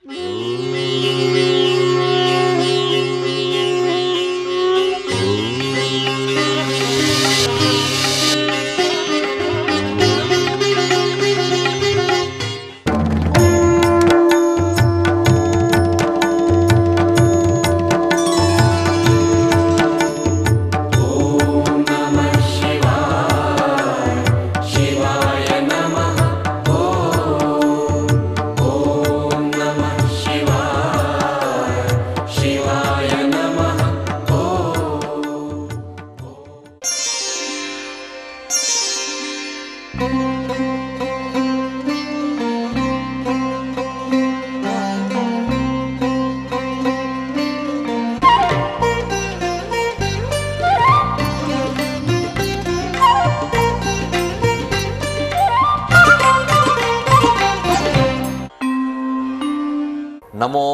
నమో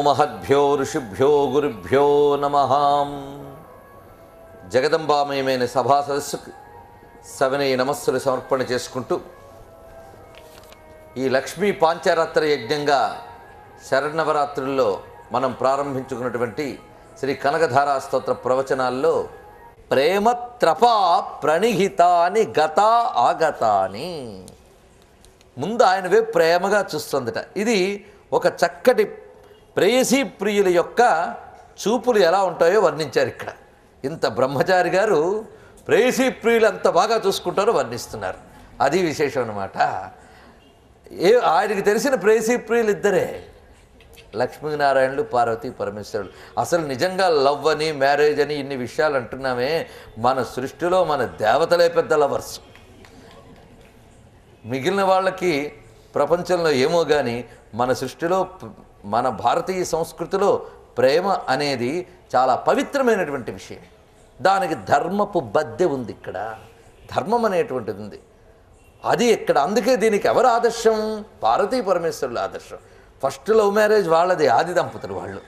మహద్భ్యో ఋషిభ్యో గురుభ్యో నమః. జగదంబామయమైన సభా సదస్సుకు సవినయ నమస్సులు సమర్పణ చేసుకుంటూ ఈ లక్ష్మీ పాంచరాత్ర యజ్ఞంగా శరన్నవరాత్రుల్లో మనం ప్రారంభించుకున్నటువంటి శ్రీ కనకధారా స్తోత్ర ప్రవచనాల్లో ప్రేమత్రపా ప్రణిహితాని గత ఆగతాని, ముందు ఆయనవే ప్రేమగా చూస్తుందట. ఇది ఒక చక్కటి ప్రేయసీ ప్రియుల యొక్క చూపులు ఎలా ఉంటాయో వర్ణించారు ఇక్కడ. ఇంత బ్రహ్మచారి గారు ప్రేయసీ ప్రియులు అంత బాగా చూసుకుంటారో వర్ణిస్తున్నారు. అది విశేషం అన్నమాట. ఆయనకి తెలిసిన ప్రేయసీ ప్రియులు ఇద్దరే, లక్ష్మీనారాయణులు, పార్వతీ పరమేశ్వరుడు. అసలు నిజంగా లవ్ అని, మ్యారేజ్ అని ఇన్ని విషయాలు అంటున్నామే, మన సృష్టిలో మన దేవతలే పెద్ద లవర్స్. మిగిలిన వాళ్ళకి ప్రపంచంలో ఏమో కానీ మన సృష్టిలో, మన భారతీయ సంస్కృతిలో ప్రేమ అనేది చాలా పవిత్రమైనటువంటి విషయం. దానికి ధర్మపు బద్దె ఉంది. ఇక్కడ ధర్మం అనేటువంటిది ఉంది. అది ఇక్కడ. అందుకే దీనికి ఎవరు ఆదర్శం? పార్వతీ పరమేశ్వరుల ఆదర్శం. ఫస్ట్ లవ్ మ్యారేజ్ వాళ్ళది, ఆది దంపతులు వాళ్ళు.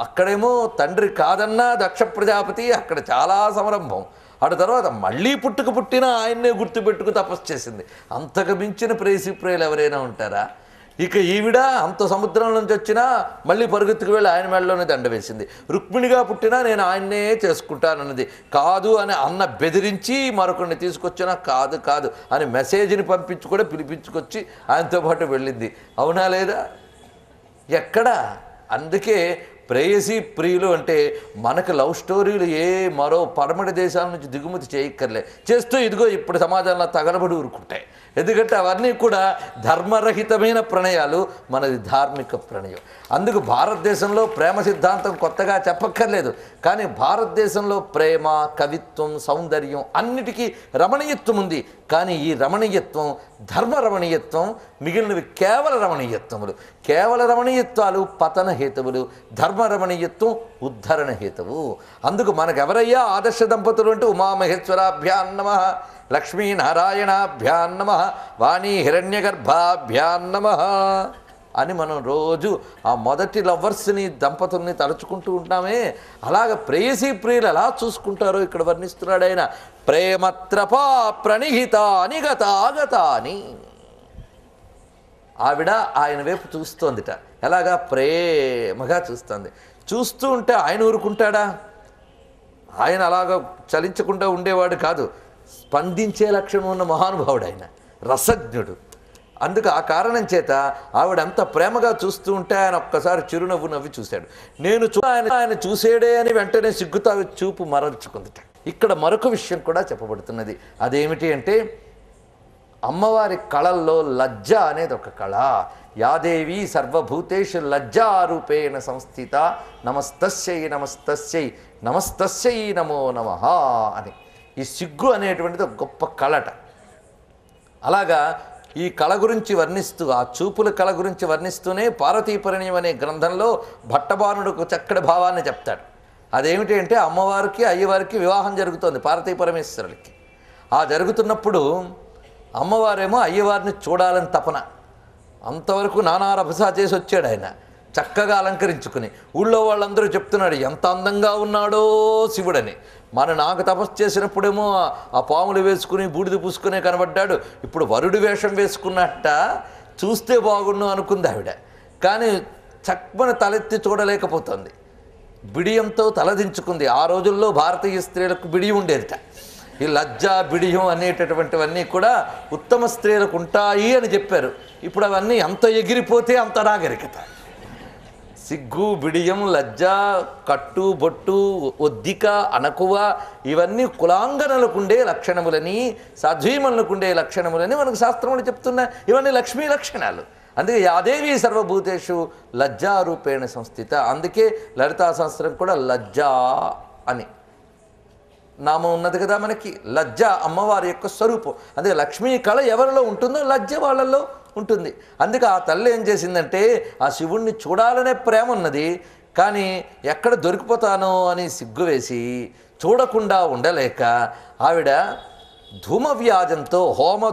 అక్కడేమో తండ్రి కాదన్నా దక్ష ప్రజాపతి, అక్కడ చాలా సంరంభం. అటు తర్వాత మళ్ళీ పుట్టిన ఆయన్నే గుర్తుపెట్టుకు తపస్సు చేసింది. అంతకు మించిన ప్రేయసీ ప్రియులు ఎవరైనా ఉంటారా? ఇక ఈవిడ అంత సముద్రం నుంచి వచ్చినా మళ్ళీ పరుగుతుకు వెళ్ళి ఆయన మెడలోనే దండ వేసింది. రుక్మిణిగా పుట్టినా నేను ఆయన్నే చేసుకుంటానన్నది. కాదు అని అన్న బెదిరించి మరొకరిని తీసుకొచ్చినా కాదు కాదు అని మెసేజ్ని పంపించి కూడా పిలిపించుకొచ్చి ఆయనతో పాటు వెళ్ళింది. అవునా లేదా? ఎక్కడా? అందుకే ప్రేయసీ ప్రియులు అంటే మనకు లవ్ స్టోరీలు మరో పడమటి దేశాల నుంచి దిగుమతి చేయక్కర్లే. చేస్తూ ఇదిగో ఇప్పుడు సమాజంలో తగలబడి ఊరుకుంటాయి. ఎందుకంటే అవన్నీ కూడా ధర్మరహితమైన ప్రణయాలు, మనది ధార్మిక ప్రణయం. అందుకు భారతదేశంలో ప్రేమ సిద్ధాంతం కొత్తగా చెప్పక్కర్లేదు. కానీ భారతదేశంలో ప్రేమ, కవిత్వం, సౌందర్యం అన్నిటికీ రమణీయత్వం ఉంది. కానీ ఈ రమణీయత్వం ధర్మ రమణీయత్వం, మిగిలినవి కేవల రమణీయత్వములు. కేవల రమణీయత్వాలు పతన హేతువులు, ధర్మ రమణీయత్వం ఉద్ధరణ హేతువు. అందుకు మనకెవరయ్యా ఆదర్శ దంపతులు అంటే ఉమామహేశ్వరాభ్యాం నమః, లక్ష్మీనారాయణాభ్యాం నమః, వాణీ హిరణ్యగర్భాభ్యాం నమః అని మనం రోజు ఆ మొదటి లవర్స్ని, దంపతుల్ని తలుచుకుంటూ ఉంటామే. అలాగ ప్రేయసీ ప్రియులు ఎలా చూసుకుంటారో ఇక్కడ వర్ణిస్తున్నాడు ఆయన. ప్రేమత్రపా ప్రణిహితాని గతాగతాని. ఆవిడ ఆయన వైపు చూస్తోందిట. ఎలాగా? ప్రేమగా చూస్తుంది. చూస్తూ ఉంటే ఆయన ఊరుకుంటాడా? ఆయన అలాగ చలించకుండా ఉండేవాడు కాదు. స్పందించే లక్షణం ఉన్న మహానుభావుడు ఆయన, రసజ్ఞుడు. అందుకు ఆ కారణం చేత ఆవిడ అంత ప్రేమగా చూస్తూ ఉంటే ఆయన ఒక్కసారి చిరునవ్వు నవ్వి చూశాడు. ఆయన చూసేడే అని వెంటనే సిగ్గుతో చూపు మరల్చుకుందిట. ఇక్కడ మరొక విషయం కూడా చెప్పబడుతున్నది. అదేమిటి అంటే, అమ్మవారి కళల్లో లజ్జ అనేది ఒక కళ. యాదేవి సర్వభూతేషు లజ్జారూపేణ సంస్థిత, నమస్తస్యై నమస్తస్యై నమస్తస్యై నమో నమః అని. ఈ సిగ్గు అనేటువంటిది ఒక గొప్ప కళట. అలాగా ఈ కళ గురించి వర్ణిస్తూ, ఆ చూపుల కళ గురించి వర్ణిస్తూనే పార్వతీ పరిణయం అనే గ్రంథంలో భట్టబాణుడు ఒక చక్కటి భావాన్ని చెప్తాడు. అదేమిటి అంటే, అమ్మవారికి అయ్యవారికి వివాహం జరుగుతోంది, పార్వతీ పరమేశ్వరులకి. ఆ జరుగుతున్నప్పుడు అమ్మవారేమో అయ్యవారిని చూడాలని తపన. అంతవరకు నానా రభసా చేసి వచ్చాడు ఆయన, చక్కగా అలంకరించుకుని. ఊళ్ళో వాళ్ళందరూ చెప్తున్నాడు ఎంత అందంగా ఉన్నాడో శివుడని. నాకు తపస్సు చేసినప్పుడేమో ఆ పాములు వేసుకుని బూడిద పూసుకునే కనబడ్డాడు. ఇప్పుడు వరుడి వేషం వేసుకున్నట్ట చూస్తే బాగుండు అనుకుంది ఆవిడ. కానీ చక్మన తలెత్తి చూడలేకపోతుంది. బిడియంతో తలదించుకుంది. ఆ రోజుల్లో భారతీయ స్త్రీలకు బిడియం ఉండేదిట. ఈ లజ్జ బిడియం అనేటటువంటివన్నీ కూడా ఉత్తమ స్త్రీలకు ఉంటాయి అని చెప్పారు. ఇప్పుడు అవన్నీ ఎంత ఎగిరిపోతే అంత నాగరికత. సిగ్గు, బిడియం, లజ్జ, కట్టు, బొట్టు, ఒద్దిక, అణకువ ఇవన్నీ కులాంగనలకు ఉండే లక్షణములని, సాధ్వీమణులకు ఉండే లక్షణములని మనకు శాస్త్రములు చెప్తున్నాయి. ఇవన్నీ లక్ష్మీ లక్షణాలు. అందుకే యాదేవి సర్వభూతేషు లజ్జారూపేణ సంస్థిత. అందుకే లలితా సహస్రం కూడా లజ్జా అని నామం ఉన్నది కదా మనకి. లజ్జ అమ్మవారి యొక్క స్వరూపం. అందుకే లక్ష్మీ కళ ఎవరిలో ఉంటుందో లజ్జ వాళ్ళల్లో ఉంటుంది. అందుకే ఆ తల్లి ఏం చేసిందంటే ఆ శివుణ్ణి చూడాలనే ప్రేమ ఉన్నది, కానీ ఎక్కడ దొరికిపోతానో అని సిగ్గు వేసి చూడకుండా ఉండలేక ఆవిడ ధూమవ్యాజంతో,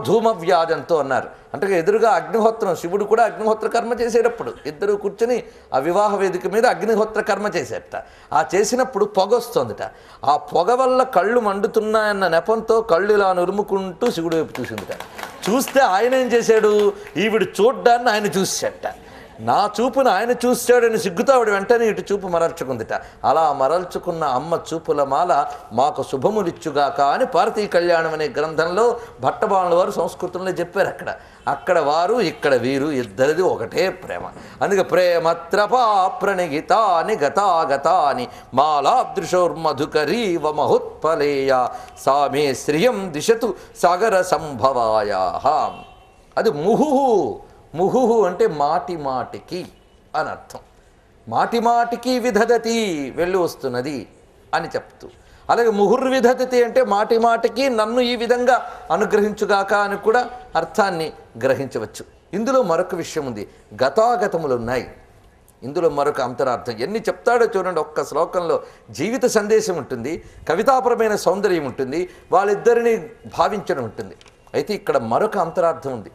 ధూమవ్యాజంతో అన్నారు. అంటే ఎదురుగా అగ్నిహోత్రం, శివుడు కూడా అగ్నిహోత్ర కర్మ చేసేటప్పుడు ఇద్దరు కూర్చొని ఆ వివాహ వేదిక మీద అగ్నిహోత్ర కర్మ చేసేట. ఆ చేసినప్పుడు పొగ వస్తుందిట. ఆ పొగ వల్ల కళ్ళు మండుతున్నాయన్న నెపంతో కళ్ళు ఇలా నురుముకుంటూ శివుడు వైపు చూసిందిట. చూస్తే ఆయన ఏం చేశాడు, ఈవిడ చూడ్డాన్ని ఆయన చూసేట. నా చూపును ఆయన చూశాడని సిగ్గుతో ఆవిడ వెంటనే ఇటు చూపు మరల్చుకుందిట. అలా మరల్చుకున్న అమ్మ చూపుల మాల మాకు శుభములిచ్చుగాక అని భారతీయ కళ్యాణం అనే గ్రంథంలో భట్టబాణుల వారు సంస్కృతంలో చెప్పారు. అక్కడ వారు, ఇక్కడ వీరు, ఇద్దరిది ఒకటే ప్రేమ. అందుకే ప్రేమత్రపా ప్రణిగితాని గతాగతాని మాలాదృశోర్మధుకరీవ మహోత్పలేయ సామే శ్రియం దిశతు సాగర సంభవాయ. అది ముహుహు. ముహుహు అంటే మాటి మాటికి అని అర్థం. మాటి మాటికి విధదతి, వెళ్ళి వస్తున్నది అని చెప్తూ. అలాగే ముహుర్విధదతి అంటే మాటి మాటికి నన్ను ఈ విధంగా అనుగ్రహించుగాక అని కూడా అర్థాన్ని గ్రహించవచ్చు. ఇందులో మరొక విషయం ఉంది, గతాగతములు ఉన్నాయి. ఇందులో మరొక అంతరార్థం ఎన్ని చెప్తాడో చూడండి. ఒక్క శ్లోకంలో జీవిత సందేశం ఉంటుంది, కవితాపరమైన సౌందర్యం ఉంటుంది, వాళ్ళిద్దరిని భావించడం ఉంటుంది. అయితే ఇక్కడ మరొక అంతరార్థం ఉంది.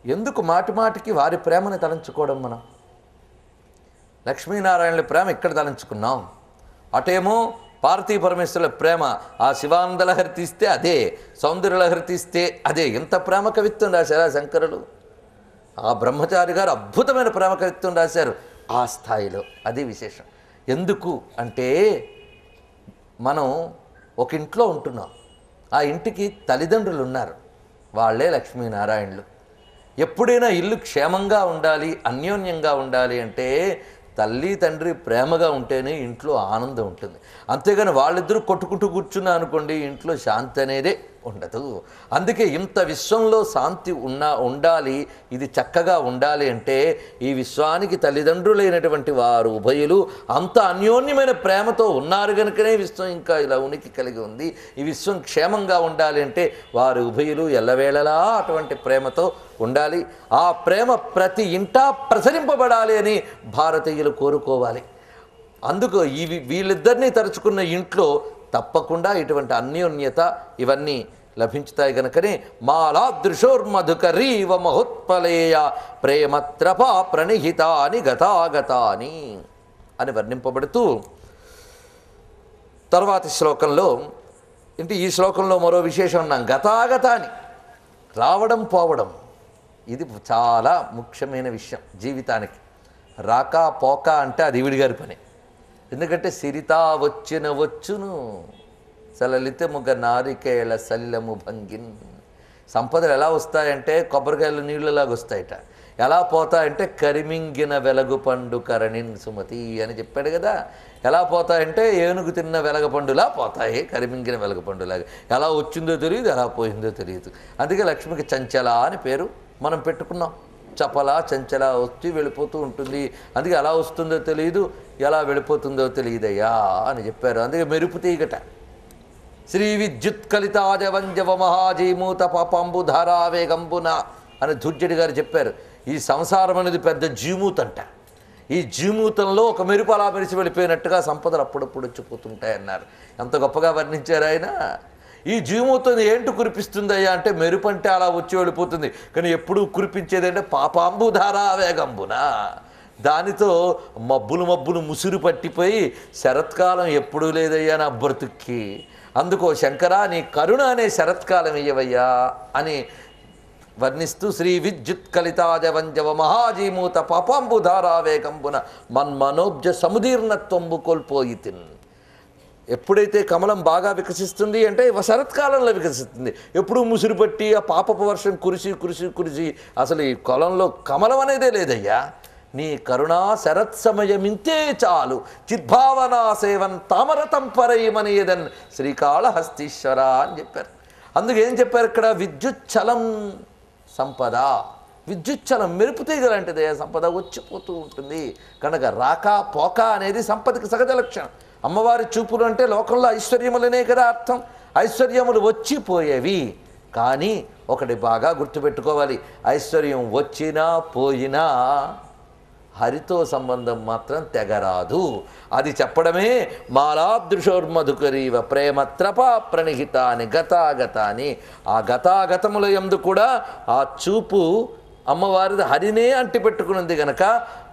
ఎందుకు మాటి మాటికి వారి ప్రేమను తలంచుకోవడం? మనం లక్ష్మీనారాయణుల ప్రేమ ఇక్కడ తలంచుకున్నాం, అటేమో పార్వతీ పరమేశ్వరుల ప్రేమ ఆ శివానందలహరి తీస్తే అదే, సౌందర్యలహరి తీస్తే అదే. ఎంత ప్రేమ కవిత్వం రాశారు ఆ శంకరులు. ఆ బ్రహ్మచారి గారు అద్భుతమైన ప్రేమ కవిత్వం రాశారు ఆ స్థాయిలో. అది విశేషం. ఎందుకు అంటే మనం ఒక ఇంట్లో ఉంటున్నాం, ఆ ఇంటికి తల్లిదండ్రులు ఉన్నారు, వాళ్ళే లక్ష్మీనారాయణులు. ఎప్పుడైనా ఇల్లు క్షేమంగా ఉండాలి, అన్యోన్యంగా ఉండాలి అంటే తల్లి తండ్రి ప్రేమగా ఉంటేనే ఇంట్లో ఆనందం ఉంటుంది. అంతేగాని వాళ్ళిద్దరూ కొట్టుకుంటూ కూర్చున్నా అనుకోండి, ఇంట్లో శాంతి అనేదే ఉండదు. అందుకే ఇంత విశ్వంలో శాంతి ఉండాలి, ఇది చక్కగా ఉండాలి అంటే ఈ విశ్వానికి తల్లిదండ్రులైనటువంటి వారు ఉభయులు అంత అన్యోన్యమైన ప్రేమతో ఉన్నారు కనుకనే విశ్వం ఇంకా ఇలా ఉనికి కలిగి ఉంది. ఈ విశ్వం క్షేమంగా ఉండాలి అంటే వారు ఉభయులు ఎల్లవేళలా అటువంటి ప్రేమతో ఉండాలి. ఆ ప్రేమ ప్రతి ఇంటా ప్రసరింపబడాలి అని భారతీయులు కోరుకోవాలి. అందుకు వీళ్ళిద్దరినీ తరుచుకున్న ఇంట్లో తప్పకుండా ఇటువంటి అన్యోన్యత ఇవన్నీ లభించుతాయి గనుకనే మాలాదృశోర్మధుకరీవ మహోత్పలేయ ప్రేమత్రపా ప్రణిహితాని గతాగతాని అని వర్ణింపబడుతూ తర్వాతి శ్లోకంలో ఈ శ్లోకంలో మరో విశేషం ఉన్నాం. గతాగతాని, రావడం పోవడం, ఇది చాలా ముఖ్యమైన విషయం జీవితానికి. రాక పోక అంటే అది ఈవిడి పని. ఎందుకంటే సిరితా వచ్చిన వచ్చును సలలితముగ నారికేళ సలిలము భంగిన్. సంపదలు ఎలా వస్తాయంటే కొబ్బరికాయలు నీళ్ళలాగా వస్తాయట. ఎలా పోతాయంటే కరిమింగిన వెలగు పండు కరణిన్ సుమతి అని చెప్పాడు కదా. ఎలా పోతాయంటే ఏనుగు తిన్న వెలగపండులా పోతాయి, కరిమింగిన వెలగపండులాగా. ఎలా వచ్చిందో తెలియదు, ఎలా పోయిందో తెలియదు. అందుకే లక్ష్మికి చంచల అని పేరు మనం పెట్టుకున్నాం. చపల చంచల వచ్చి వెళ్ళిపోతూ ఉంటుంది. అందుకే ఎలా వస్తుందో తెలియదు, ఎలా వెళ్ళిపోతుందో తెలియదయ్యా అని చెప్పారు. అందుకే మెరుపు తీగట. శ్రీ విద్యుత్ కలితాజవంజవ మహాజీమూత పాపాంబు ధారావేగంబున అని ధూర్జడి గారు చెప్పారు. ఈ సంసారం అనేది పెద్ద జీమూతంట. ఈ జీమూతంలో ఒక మెరుపు అలా మెరిసి వెళ్ళిపోయినట్టుగా సంపదలు అప్పుడప్పుడు వచ్చిపోతుంటాయన్నారు. ఎంత గొప్పగా వర్ణించారు ఆయన. ఈ జీమూతం ఏంటి కురిపిస్తుందయ్యా అంటే మెరుపు అంటే అలా వచ్చి వెళ్ళిపోతుంది, కానీ ఎప్పుడు కురిపించేది అంటే పాపాంబు ధారావేగంబున. దానితో మబ్బులు ముసురు పట్టిపోయి శరత్కాలం ఎప్పుడూ లేదయ్యా నా బ్రతుక్కి. అందుకో శంకరా నీ కరుణ అనే శరత్కాలం ఇయ్యవయ్యా అని వర్ణిస్తూ శ్రీ విద్యుత్ కలితాజ వంజవ మహాజీమూత పాపాంబుధారావేకంబున మన్మనోబ్జ సముదీర్ణత్వంబు కోల్పోయితిన్. ఎప్పుడైతే కమలం బాగా వికసిస్తుంది అంటే శరత్కాలంలో వికసిస్తుంది. ఎప్పుడు ముసురు పట్టి ఆ పాపపు వర్షం కురిసి కురిసి కురిసి అసలు ఈ కొలంలో కమలం అనేదే లేదయ్యా. నీ కరుణా శరత్సమయమింతే చాలు చిద్భావనా సేవన్ తామరతం పరయమనేదన్ శ్రీకాళహస్తీశ్వర అని చెప్పారు. అందుకేం చెప్పారు ఇక్కడ? విద్యుచ్చలం సంపద. విద్యుచ్చలం మెరుపు తీగలాంటిదే సంపద, వచ్చిపోతూ ఉంటుంది కనుక రాక పోక అనేది సంపదకి సహజ లక్షణం. అమ్మవారి చూపులు అంటే లోకంలో ఐశ్వర్యములనే కదా అర్థం. ఐశ్వర్యములు వచ్చిపోయేవి. కానీ ఒకటి బాగా గుర్తుపెట్టుకోవాలి, ఐశ్వర్యం వచ్చినా పోయినా హరితో సంబంధం మాత్రం తెగరాదు. అది చెప్పడమే మాలాదృశోర్మధుకరీవ ప్రేమత్రపా ప్రణిహితాని గతాగతాని. ఆ గతాగతముల యందు కూడా ఆ చూపు అమ్మవారిది హరినే అంటిపెట్టుకున్నది గనక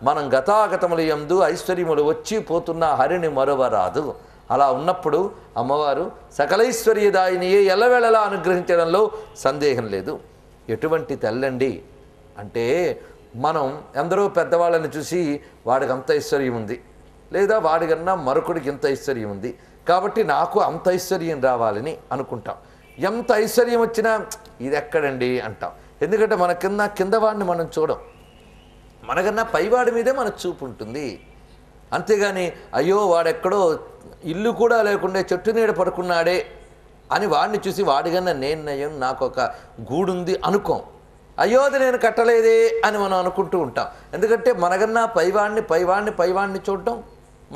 మనం గతాగతముల యందు ఐశ్వర్యములు వచ్చి పోతున్న హరిని మరువరాదు. అలా ఉన్నప్పుడు అమ్మవారు సకలైశ్వర్యదాయినియే ఎల్లవేళలా అనుగ్రహించడంలో సందేహం లేదు. ఎటువంటి తల్లండి అంటే, మనం ఎందరో పెద్దవాళ్ళని చూసి వాడికి అంత ఐశ్వర్యం ఉంది, లేదా వాడికన్నా మరొకడికి ఇంత ఐశ్వర్యం ఉంది కాబట్టి నాకు అంత ఐశ్వర్యం రావాలని అనుకుంటాం. ఎంత ఐశ్వర్యం వచ్చినా ఇది ఎక్కడండి అంటాం. ఎందుకంటే మనకన్నా కింద వాడిని మనం చూడం, మనకన్నా పైవాడి మీదే మన చూపు ఉంటుంది. అంతేగాని అయ్యో వాడెక్కడో ఇల్లు కూడా లేకుండా చెట్టు నీడ పడుకున్నాడే అని వాడిని చూసి వాడికన్నా నేను నయం, నాకు ఒక గూడుంది అనుకోం. అయ్యో అది నేను కట్టలేదే అని మనం అనుకుంటూ ఉంటాం. ఎందుకంటే మనకన్నా పైవాడిని చూడటం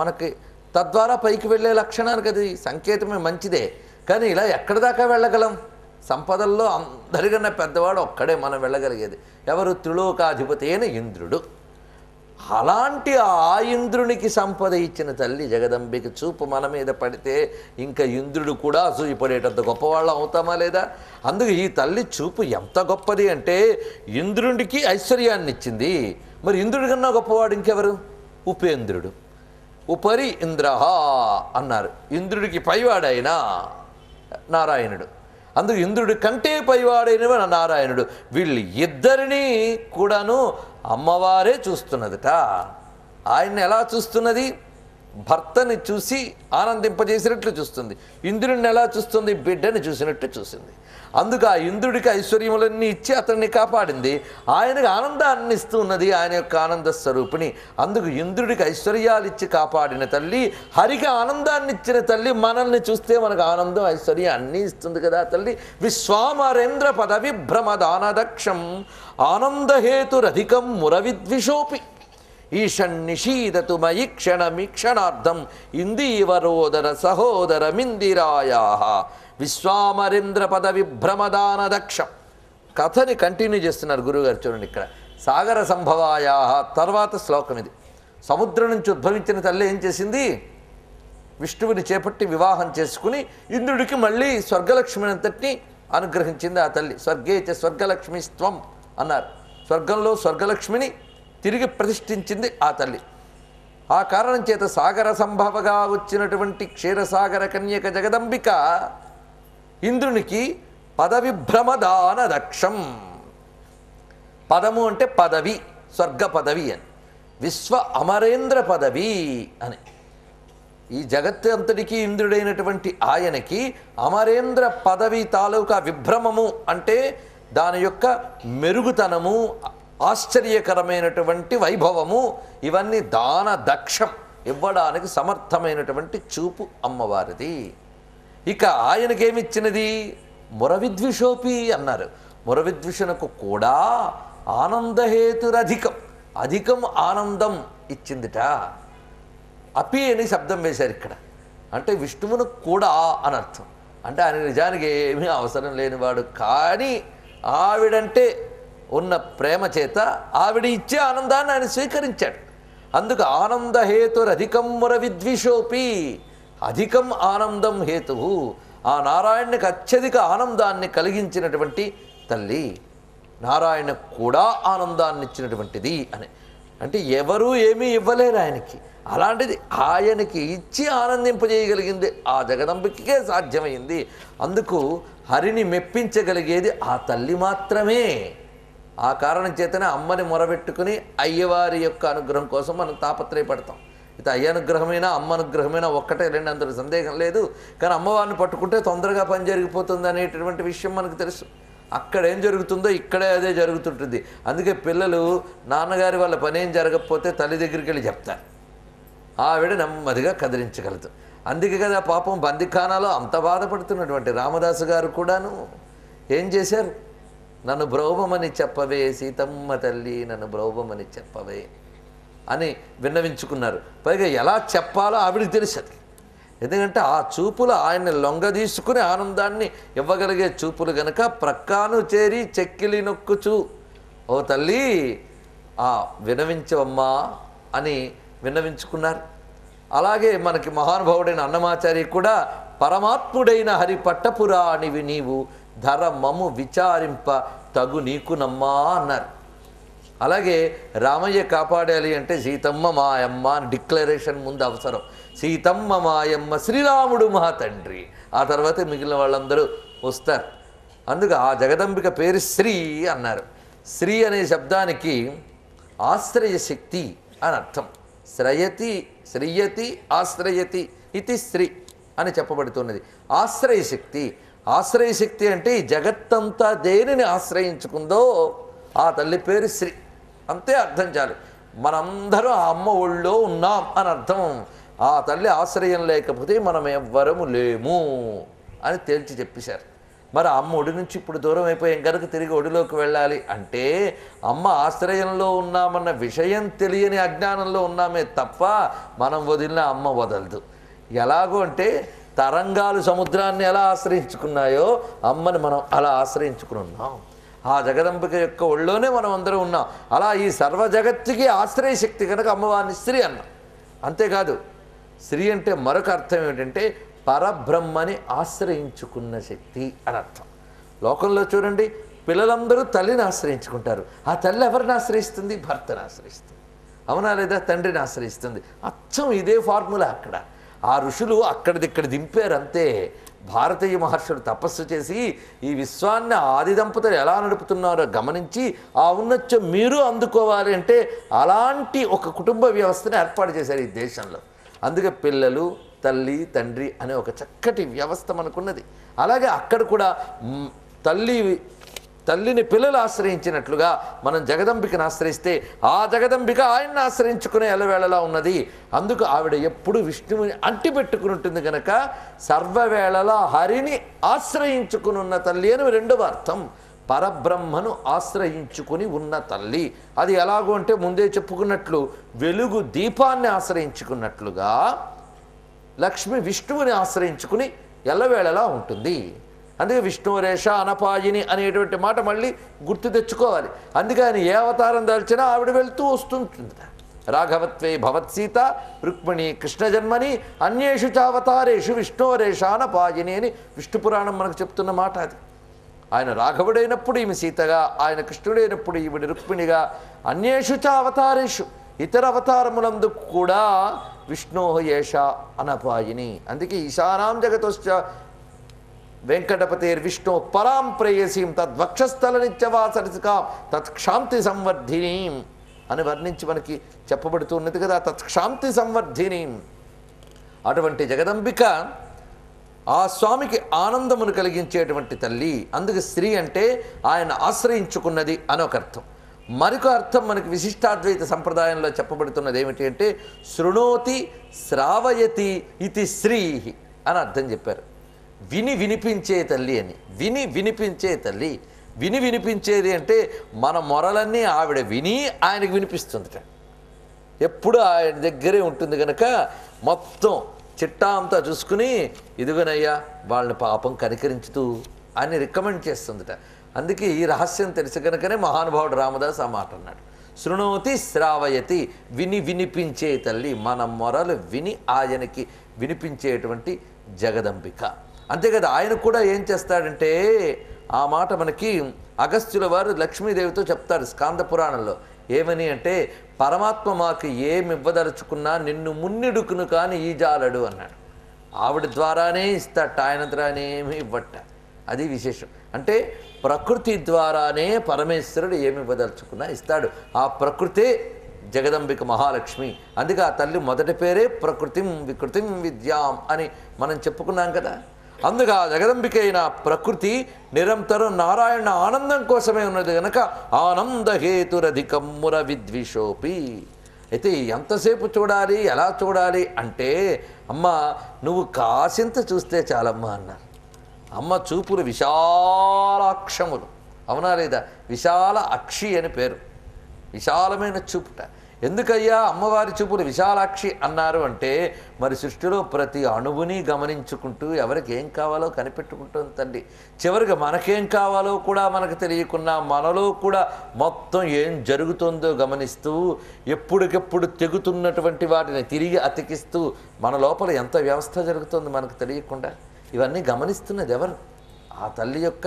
మనకి తద్వారా పైకి వెళ్ళే లక్షణానికి అది సంకేతమే, మంచిదే. కానీ ఇలా ఎక్కడి దాకా వెళ్ళగలం? సంపదల్లో అందరికన్నా పెద్దవాడు ఒక్కడే మనం వెళ్ళగలిగేది. ఎవరు? త్రిలోకాధిపతి అయిన ఇంద్రుడు. అలాంటి ఆ ఇంద్రునికి సంపద ఇచ్చిన తల్లి జగదంబికి చూపు మన మీద పడితే ఇంకా ఇంద్రుడు కూడా అసూయపడేటంత గొప్పవాళ్ళం అవుతామా లేదా? అందుకు ఈ తల్లి చూపు ఎంత గొప్పది అంటే ఇంద్రుడికి ఐశ్వర్యాన్ని ఇచ్చింది. మరి ఇంద్రుడి కన్నా గొప్పవాడు ఇంకెవరు? ఉపేంద్రుడు. ఉపరి ఇంద్ర అన్నారు. ఇంద్రుడికి పైవాడైన నారాయణుడు. అందుకు ఇంద్రుడి కంటే పైవాడైన నారాయణుడు. వీళ్ళు ఇద్దరినీ కూడాను అమ్మవారే చూస్తున్నదట. ఆయన్ని ఎలా చూస్తున్నది? భర్తని చూసి ఆనందింపజేసినట్లు చూస్తుంది. ఇంద్రుడిని ఎలా చూస్తుంది? బిడ్డని చూసినట్టు చూసింది. అందుకు ఆ ఇంద్రుడికి ఐశ్వర్యములన్నీ ఇచ్చి అతన్ని కాపాడింది. ఆయనకు ఆనందాన్ని ఇస్తూ ఉన్నది, ఆయన యొక్క ఆనంద స్వరూపిణి. అందుకు ఇంద్రుడికి ఐశ్వర్యాలు ఇచ్చి కాపాడిన తల్లి, హరికి ఆనందాన్ని ఇచ్చిన తల్లి మనల్ని చూస్తే మనకు ఆనందం ఐశ్వర్యం అన్నీ ఇస్తుంది కదా తల్లి. విశ్వామరేంద్ర పదవి భ్రమదానదక్షం ఆనందహేతురధికం మురవిద్విషోపి ఈషన్నిషీదతు మయి క్షణమీక్షణార్థం ఇందీవరోదర సహోదరమిందిరాయా విశ్వామరేంద్ర పదవి భ్రమదానదక్షం. కథని కంటిన్యూ చేస్తున్నారు గురువుగారు. చూడండి ఇక్కడ సాగర సంభవాయా తర్వాత శ్లోకం ఇది. సముద్రం నుంచి ఉద్భవించిన తల్లి ఏం చేసింది? విష్ణువుని చేపట్టి వివాహం చేసుకుని ఇంద్రుడికి మళ్ళీ స్వర్గలక్ష్మి అంతటిని అనుగ్రహించింది ఆ తల్లి. స్వర్గే చ స్వర్గలక్ష్మి స్త్వం అన్నారు. స్వర్గంలో స్వర్గలక్ష్మిని తిరిగి ప్రతిష్ఠించింది ఆ తల్లి. ఆ కారణం చేత సాగర సంభవగా వచ్చినటువంటి క్షీరసాగర కన్యక జగదంబిక ఇంద్రునికి పదవిభ్రమదాన దక్షం. పదము అంటే పదవి, స్వర్గ పదవి అని. విశ్వ అమరేంద్ర పదవి అని. ఈ జగత్తు అంతటికీ ఇంద్రుడైనటువంటి ఆయనకి అమరేంద్ర పదవి తాలూకా విభ్రమము అంటే దాని యొక్క మెరుగుతనము, ఆశ్చర్యకరమైనటువంటి వైభవము, ఇవన్నీ దాన దక్షం ఇవ్వడానికి సమర్థమైనటువంటి చూపు అమ్మవారిది. ఇక ఆయనకేమిచ్చినది? మురవిద్విషోపి అన్నారు. మురవిద్విషునకు కూడా ఆనందహేతురధికం, అధికం ఆనందం ఇచ్చిందిట. అపి అని శబ్దం వేశారు ఇక్కడ. అంటే విష్ణువును కూడా అని అర్థం. అంటే ఆయన నిజానికి ఏమీ అవసరం లేనివాడు, కానీ ఆవిడంటే ఉన్న ప్రేమ చేత ఆవిడ ఇచ్చే ఆనందాన్ని ఆయన స్వీకరించాడు. అందుకు ఆనందహేతురధికం మురవిద్విషోపి, అధికం ఆనందం హేతు. ఆ నారాయణునికి అత్యధిక ఆనందాన్ని కలిగించినటువంటి తల్లి, నారాయణ కూడా ఆనందాన్ని ఇచ్చినటువంటిది అని. అంటే ఎవరూ ఏమీ ఇవ్వలేరు ఆయనకి. అలాంటిది ఆయనకి ఇచ్చి ఆనందింపజేయగలిగింది ఆ జగదంబికే సాధ్యమైంది. అందుకు హరిని మెప్పించగలిగేది ఆ తల్లి మాత్రమే. ఆ కారణం చేతనే అమ్మని మొరబెట్టుకుని అయ్యవారి యొక్క అనుగ్రహం కోసం మనం తాపత్రయపడతాం. ఇది అయ్య అనుగ్రహమైనా అమ్మ అనుగ్రహమైనా ఒక్కటే రెండు, అందులో సందేహం లేదు. కానీ అమ్మవారిని పట్టుకుంటే తొందరగా పని జరిగిపోతుంది అనేటటువంటి విషయం మనకు తెలుసు. అక్కడ ఏం జరుగుతుందో ఇక్కడే అదే జరుగుతుంటుంది. అందుకే పిల్లలు నాన్నగారి వాళ్ళ పని ఏం జరగకపోతే తల్లి దగ్గరికి వెళ్ళి చెప్తారు. ఆవిడ నెమ్మదిగా కదిలించగలదు. అందుకే కదా పాపం బందిఖానాలో అంత బాధపడుతున్నటువంటి రామదాసు గారు కూడాను ఏం చేశారు? నన్ను బ్రోవమని చెప్పవే సీతమ్మ తల్లి, నన్ను బ్రోవమని చెప్పవే అని విన్నవించుకున్నారు. పైగా ఎలా చెప్పాలో ఆవిడికి తెలుసది. ఎందుకంటే ఆ చూపులు ఆయన్ని లొంగదీసుకుని ఆనందాన్ని ఇవ్వగలిగే చూపులు గనక ప్రక్కాను చేరి చెక్కిలి నొక్కుచు ఓ తల్లి వినవించవమ్మా అని విన్నవించుకున్నారు. అలాగే మనకి మహానుభావుడైన అన్నమాచారి కూడా పరమాత్ముడైన హరి పట్టపురాణివి నీవు ధర మము విచారింప తగు నీకునమ్మా అన్నారు. అలాగే రామయ్య కాపాడాలి అంటే సీతమ్మ మాయమ్మ అని డిక్లరేషన్ ముందు అవసరం. సీతమ్మ మాయమ్మ శ్రీరాముడు మా తండ్రి, ఆ తర్వాత మిగిలిన వాళ్ళందరూ వస్తారు. అందుకు ఆ జగదంబిక పేరు శ్రీ అన్నారు. శ్రీ అనే శబ్దానికి ఆశ్రయశక్తి అని అర్థం. శ్రయతి శ్రీయతి ఆశ్రయతి ఇది శ్రీ అని చెప్పబడుతున్నది. ఆశ్రయశక్తి, ఆశ్రయశక్తి అంటే ఈ జగత్తంతా దేనిని ఆశ్రయించుకుందో ఆ తల్లి పేరు శ్రీ. అంతే అర్థం చాలు. మనందరం ఆ అమ్మ ఒళ్ళో ఉన్నాం అని అర్థం. ఆ తల్లి ఆశ్రయం లేకపోతే మనం ఎవ్వరము లేము అని తేల్చి చెప్పేశారు. మరి అమ్మ ఒడి నుంచి ఇప్పుడు దూరం అయిపోయాం కనుక తిరిగి ఒడిలోకి వెళ్ళాలి అంటే అమ్మ ఆశ్రయంలో ఉన్నామన్న విషయం తెలియని అజ్ఞానంలో ఉన్నామే తప్ప మనం వదిలిన అమ్మ వదలదు. ఎలాగో అంటే తరంగాలు సముద్రాన్ని ఎలా ఆశ్రయించుకున్నాయో అమ్మని మనం అలా ఆశ్రయించుకుని ఉన్నాం. ఆ జగదంబిక యొక్క ఒళ్ళోనే మనం అందరం ఉన్నాం. అలా ఈ సర్వ జగత్తుకి ఆశ్రయశక్తి కనుక అమ్మవారిని శ్రీ అన్నాం. అంతేకాదు, శ్రీ అంటే మరొక అర్థం ఏమిటంటే పరబ్రహ్మని ఆశ్రయించుకున్న శక్తి అని అర్థం. లోకంలో చూడండి, పిల్లలందరూ తల్లిని ఆశ్రయించుకుంటారు. ఆ తల్లి ఎవరిని ఆశ్రయిస్తుంది? భర్తను ఆశ్రయిస్తుంది. అవునా లేదా? తండ్రిని ఆశ్రయిస్తుంది. అచ్చం ఇదే ఫార్ములా అక్కడ. ఆ ఋషులు అక్కడిదిక్కడ దింపారు అంతే. భారతీయ మహర్షులు తపస్సు చేసి ఈ విశ్వాన్ని ఆది దంపతులు ఎలా నడుపుతున్నారో గమనించి ఆ ఉన్నత్యం మీరు అందుకోవాలి అంటే అలాంటి ఒక కుటుంబ వ్యవస్థను ఏర్పాటు చేశారు ఈ దేశంలో. అందుకే పిల్లలు, తల్లి, తండ్రి అనే ఒక చక్కటి వ్యవస్థ మనకున్నది. అలాగే అక్కడ కూడా తల్లిని పిల్లలు ఆశ్రయించినట్లుగా మనం జగదంబికను ఆశ్రయిస్తే ఆ జగదంబిక ఆయన్ని ఆశ్రయించుకునే ఎలవేళలా ఉన్నది. అందుకు ఆవిడ ఎప్పుడు విష్ణువుని అంటిపెట్టుకుని ఉంటుంది కనుక సర్వవేళలా హరిని ఆశ్రయించుకుని ఉన్న తల్లి అని రెండవ అర్థం. పరబ్రహ్మను ఆశ్రయించుకుని ఉన్న తల్లి. అది ఎలాగో అంటే ముందే చెప్పుకున్నట్లు వెలుగు దీపాన్ని ఆశ్రయించుకున్నట్లుగా లక్ష్మి విష్ణువుని ఆశ్రయించుకుని ఎల్లవేళలా ఉంటుంది. అందుకే విష్ణురేష అనపాయిని అనేటువంటి మాట మళ్ళీ గుర్తు తెచ్చుకోవాలి. అందుకే ఆయన ఏ అవతారం దాల్చినా ఆవిడ వెళ్తూ వస్తుంటుంది. రాఘవత్వే భవత్సీత రుక్మిణి కృష్ణ జన్మని అన్యేషు చావతారేషు విష్ణురేష అనపాయిని అని విష్ణు పురాణం మనకు చెప్తున్న మాట అది. ఆయన రాఘవుడైనప్పుడు ఈమె సీతగా, ఆయన కృష్ణుడైనప్పుడు ఈవిడ రుక్మిణిగా, అన్యేషు చావతారేషు ఇతర అవతారములందు కూడా విష్ణో ఏష అనపాయిని. అందుకే ఈశానాం జగతోశ్చ వెంకటపతిర్విష్ణు పరాం ప్రేయసీం తద్వక్షస్థల నిత్యవాసరికాం తత్క్షాంతి సంవర్ధినీం అని వర్ణించి మనకి చెప్పబడుతున్నది కదా. తత్క్షాంతి సంవర్ధినీం. అటువంటి జగదంబిక ఆ స్వామికి ఆనందమును కలిగించేటువంటి తల్లి. అందుకు శ్రీ అంటే ఆయన ఆశ్రయించుకున్నది అని ఒక అర్థం. మరొక అర్థం మనకి విశిష్టాద్వైత సంప్రదాయంలో చెప్పబడుతున్నది ఏమిటి అంటే శృణోతి శ్రావయతి ఇది శ్రీ అని అర్థం చెప్పారు. వినిపించే తల్లి అని. వినిపించే తల్లి. వినిపించేది అంటే మన మొరలన్నీ ఆవిడ విని ఆయనకు వినిపిస్తుందిట. ఎప్పుడు ఆయన దగ్గరే ఉంటుంది కనుక మొత్తం చిట్టా అంతా చూసుకుని ఇదిగోనయ్యా వాళ్ళని పాపం కనికరించుతూ అని రికమెండ్ చేస్తుందిట. అందుకే ఈ రహస్యం తెలిసి కనుకనే మహానుభావుడు రామదాస్ ఆ మాట అన్నాడు. శృణోతి శ్రావయతి వినిపించే తల్లి. మన మొరలు విని ఆయనకి వినిపించేటువంటి జగదంబిక. అంతేకాదు ఆయన కూడా ఏం చేస్తాడంటే ఆ మాట మనకి అగస్త్యుల వారు లక్ష్మీదేవితో చెప్తారు స్కాంద పురాణంలో. ఏమని అంటే పరమాత్మ మాకు ఏమి ఇవ్వదలుచుకున్నా నిన్ను మున్నిడుకును కానీ ఈజాలడు అన్నాడు. ఆవిడ ద్వారానే ఇస్తాట, ఆయనంతరానే ఏమి ఇవ్వట. అది విశేషం. అంటే ప్రకృతి ద్వారానే పరమేశ్వరుడు ఏమి ఇవ్వదలుచుకున్నా ఇస్తాడు. ఆ ప్రకృతే జగదంబిక మహాలక్ష్మి. అందుకే ఆ తల్లి మొదటి పేరే ప్రకృతిం వికృతిం విద్యాం అని మనం చెప్పుకున్నాం కదా. అందుకే ఆ జగదంబిక అయిన ప్రకృతి నిరంతరం నారాయణ ఆనందం కోసమే ఉన్నది కనుక ఆనందహేతురధికమ్ముర విద్విషోపి. అయితే ఎంతసేపు చూడాలి, ఎలా చూడాలి అంటే, అమ్మ నువ్వు కాసింత చూస్తే చాలమ్మా అన్నారు. అమ్మ చూపులు విశాలాక్షములు, అవునా లేదా? విశాల అక్షి అని పేరు, విశాలమైన చూపుట. ఎందుకయ్యా అమ్మవారి చూపులు విశాలాక్షి అన్నారు అంటే, మరి సృష్టిలో ప్రతి అణువుని గమనించుకుంటూ ఎవరికి ఏం కావాలో కనిపెట్టుకుంటుంది తల్లి. చివరికి మనకేం కావాలో కూడా మనకు తెలియకున్నా మనలో కూడా మొత్తం ఏం జరుగుతుందో గమనిస్తూ ఎప్పటికెప్పుడు తెగుతున్నటువంటి వాటిని తిరిగి అతికిస్తూ మన లోపల ఎంత వ్యవస్థ జరుగుతుందో మనకు తెలియకుండా ఇవన్నీ గమనిస్తున్నది ఎవరు? ఆ తల్లి యొక్క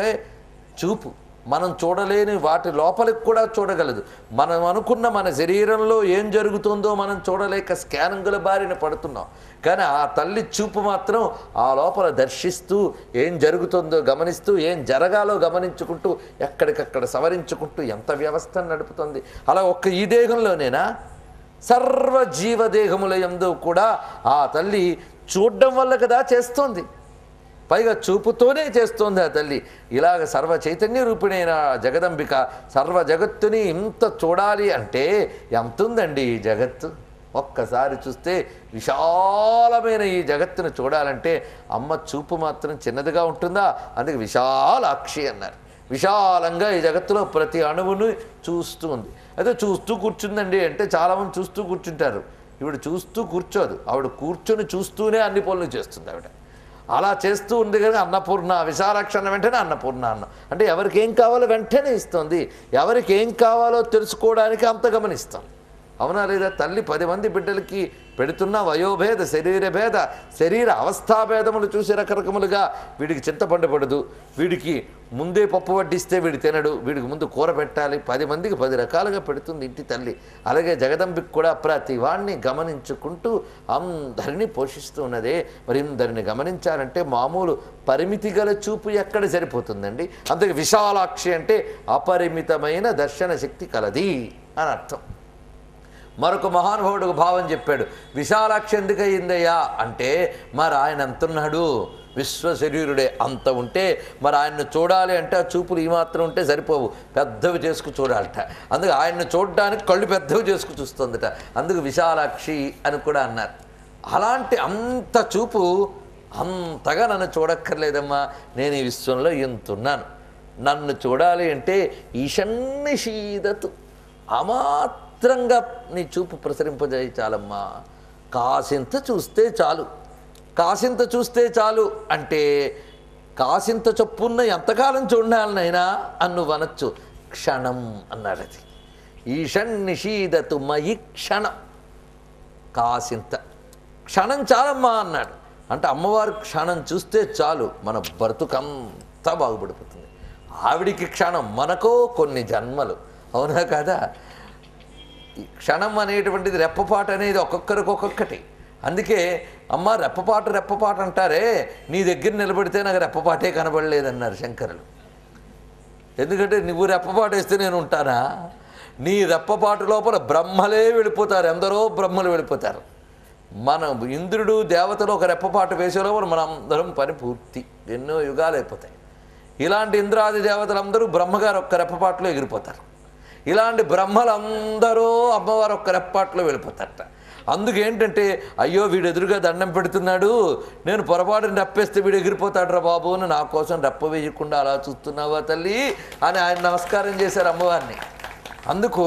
చూపు. మనం చూడలేని వాటి లోపలికి కూడా చూడగలదు. మనం అనుకున్న మన శరీరంలో ఏం జరుగుతుందో మనం చూడలేక స్కానింగుల బారిన పడుతున్నాం. కానీ ఆ తల్లి చూపు మాత్రం ఆ లోపల దర్శిస్తూ ఏం జరుగుతుందో గమనిస్తూ ఏం జరగాలో గమనించుకుంటూ ఎక్కడికక్కడ సవరించుకుంటూ ఎంత వ్యవస్థను నడుపుతుంది. అలా ఒక్క ఈ దేహంలోనేనా, సర్వజీవదేహముల యందు కూడా ఆ తల్లి చూడడం వల్ల కదా చేస్తోంది. పైగా చూపుతోనే చేస్తోంది ఆ తల్లి. ఇలాగ సర్వ చైతన్య రూపిణైన జగదంబిక సర్వ జగత్తుని ఇంత చూడాలి అంటే ఎంతుందండి ఈ జగత్తు. ఒక్కసారి చూస్తే విశాలమైన ఈ జగత్తును చూడాలంటే అమ్మ చూపు మాత్రం చిన్నదిగా ఉంటుందా? అందుకే విశాలాక్షి అన్నారు. విశాలంగా ఈ జగత్తులో ప్రతి అణువును చూస్తూ ఉంది. అయితే చూస్తూ కూర్చుందండి అంటే చాలామంది చూస్తూ కూర్చుంటారు. ఈవిడ చూస్తూ కూర్చోదు, ఆవిడ కూర్చొని చూస్తూనే అన్ని పనులు చేస్తుంది. ఆవిడ అలా చేస్తూ ఉంది కనుక అన్నపూర్ణ, విశాలాక్షి అన్న వెంటనే అన్నపూర్ణ అన్నం. అంటే ఎవరికి ఏం కావాలో వెంటనే ఇస్తుంది, ఎవరికి ఏం కావాలో తెలుసుకోవడానికి అంత గమనిస్తాం. అవునా లేదా? తల్లి 10 మంది బిడ్డలకి పెడుతున్న వయోభేద, శరీర అవస్థాభేదములు చూసి రకరకములుగా వీడికి చింతపండు పడదు, వీడికి ముందే పప్పు వడ్డిస్తే వీడు తినడు, వీడికి ముందు కూర పెట్టాలి, 10 మందికి 10 రకాలుగా పెడుతుంది ఇంటి తల్లి. అలాగే జగదంబికి కూడా ప్రతి వాడిని గమనించుకుంటూ అందరినీ పోషిస్తూ ఉన్నదే. మరి ఇందరిని గమనించాలంటే మామూలు పరిమితి గల చూపు ఎక్కడ సరిపోతుందండి? అందుకే విశాలాక్షి అంటే అపరిమితమైన దర్శన శక్తి కలది అని అర్థం. మరొక మహానుభావుడు భావం చెప్పాడు. విశాలాక్షి ఎందుకు అయిందయ్యా అంటే, మరి ఆయన అంటున్నాడు విశ్వశరీరుడే అంత ఉంటే మరి ఆయన్ని చూడాలి అంటే ఆ చూపులు ఈ మాత్రం ఉంటే సరిపోవు, పెద్దవి చేసుకు చూడాలట. అందుకే ఆయన్ని చూడడానికి కళ్ళు పెద్దవి చేసుకు చూస్తుందట. అందుకు విశాలాక్షి అని కూడా అన్నారు. అలాంటి అంత చూపు అంతగా నన్ను చూడక్కర్లేదమ్మా, నేను ఈ విశ్వంలో ఎంతున్నాను, నన్ను చూడాలి అంటే ఈషన్నిషీదతు అమాత్రంగా నీ చూపు ప్రసరింపజేయి చాలమ్మా. కాసింత చూస్తే చాలు, కాసింత చూస్తే చాలు అంటే కాసింత చొప్పున్న ఎంతకాలం చూడాలనైనా అన్ను వనొచ్చు. క్షణం అన్నాడు. అది ఈషన్నిషీదతు మయి క్షణం, కాసింత క్షణం చాలమ్మా అన్నాడు. అంటే అమ్మవారి క్షణం చూస్తే చాలు మన బ్రతుకంతా బాగుపడిపోతుంది. ఆవిడికి క్షణం, మనకో కొన్ని జన్మలు. అవునా కదా? ఈ క్షణం అనేటువంటిది, రెప్పపాటు అనేది ఒక్కొక్కరికి ఒక్కొక్కటి. అందుకే అమ్మ రెప్పపాటు అంటారే, నీ దగ్గర నిలబడితే నాకు రెప్పపాటే కనబడలేదన్నారు శంకరులు. ఎందుకంటే నువ్వు రెప్పపాటు వేస్తే నేను ఉంటానా? నీ రెప్పపాటు లోపల బ్రహ్మలే వెళ్ళిపోతారు, ఎందరో బ్రహ్మలు వెళ్ళిపోతారు. మన ఇంద్రుడు దేవతలు ఒక రెప్పపాటు వేసే లోపల మనం అందరం పని పూర్తి, ఎన్నో యుగాలు అయిపోతాయి. ఇలాంటి ఇంద్రాది దేవతలందరూ బ్రహ్మగారు ఒక్క రెప్పపాటులో ఎగిరిపోతారు. ఇలాంటి బ్రహ్మలందరూ అమ్మవారు ఒక్క రెప్పపాటులో వెళ్ళిపోతారట. అందుకేంటంటే అయ్యో వీడు ఎదురుగా దండం పెడుతున్నాడు, నేను పొరపాటుని రెప్పేస్తే వీడు ఎగిరిపోతాడు రా బాబు అని నా కోసం రెప్ప వేయకుండా అలా చూస్తున్నావా తల్లి అని ఆయన నమస్కారం చేశారు అమ్మవారిని. అందుకు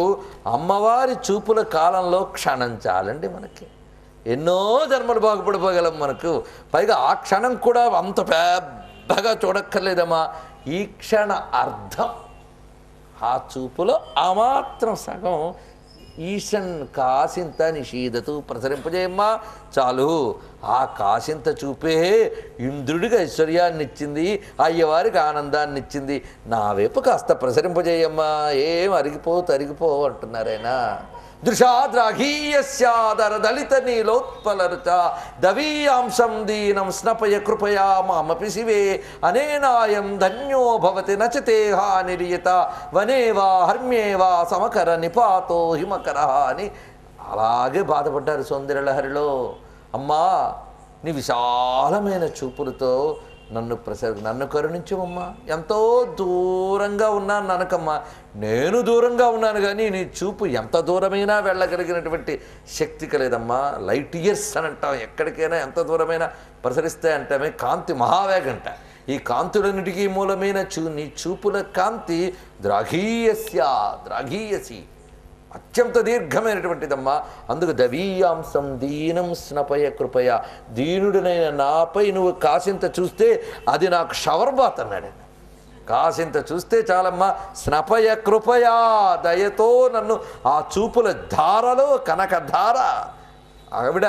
అమ్మవారి చూపుల కాలంలో క్షణం చాలండి మనకి, ఎన్నో జన్మలు బాగుపడిపోగలం మనకు. పైగా ఆ క్షణం కూడా అంత పెద్దగా చూడక్కర్లేదమ్మా, ఈ క్షణ అర్థం ఆ చూపులో ఆ మాత్రం సగం ఈశన్ కాసింత నిషీదతు ప్రసరింపజేయమ్మా చాలు. ఆ కాసింత చూపే ఇంద్రుడికి ఐశ్వర్యాన్ని ఇచ్చింది, అయ్యవారికి ఆనందాన్ని ఇచ్చింది. నా వైపు కాస్త ప్రసరింపజేయమ్మా, ఏం అరిగిపో అంటున్నారైనా. దృశాద్రాఘీయస్యాదర దళిత నీలోత్పలరుచ దవీయాంశం దీనం స్నపయ కృపయా మామపి శివే అనేనాయం ధన్యో భవతి నచతే హానిరియత వనేవా హర్మ్యేవా సమకర నిపాతో హిమకర అని అలాగే బాధపడ్డారు సౌందర్యలహరిలో. అమ్మా, నీ విశాలమైన చూపులతో నన్ను కరుణించమమ్మా. ఎంతో దూరంగా ఉన్నాను ననకమ్మా, నేను దూరంగా ఉన్నాను కానీ నీ చూపు ఎంత దూరమైనా వెళ్ళగలిగినటువంటి శక్తి కలేదమ్మా. లైట్ ఇయర్స్ అని అంటాం, ఎక్కడికైనా ఎంత దూరమైనా ప్రసరిస్తాయి అంటామే. కాంతి మహావేగంట. ఈ కాంతులన్నిటికీ మూలమైన నీ చూపుల కాంతి ద్రాఘీయసి అత్యంత దీర్ఘమైనటువంటిదమ్మా. అందుకు దవీయాంశం దీనం స్నపయ కృపయ, దీనుడినైన నాపై నువ్వు కాసింత చూస్తే అది నాకు షవర్బాత్ అన్నాడు. కాసింత చూస్తే చాలమ్మా, స్నపయ కృపయా, దయతో నన్ను ఆ చూపుల ధారలో కనకధార. ఆవిడ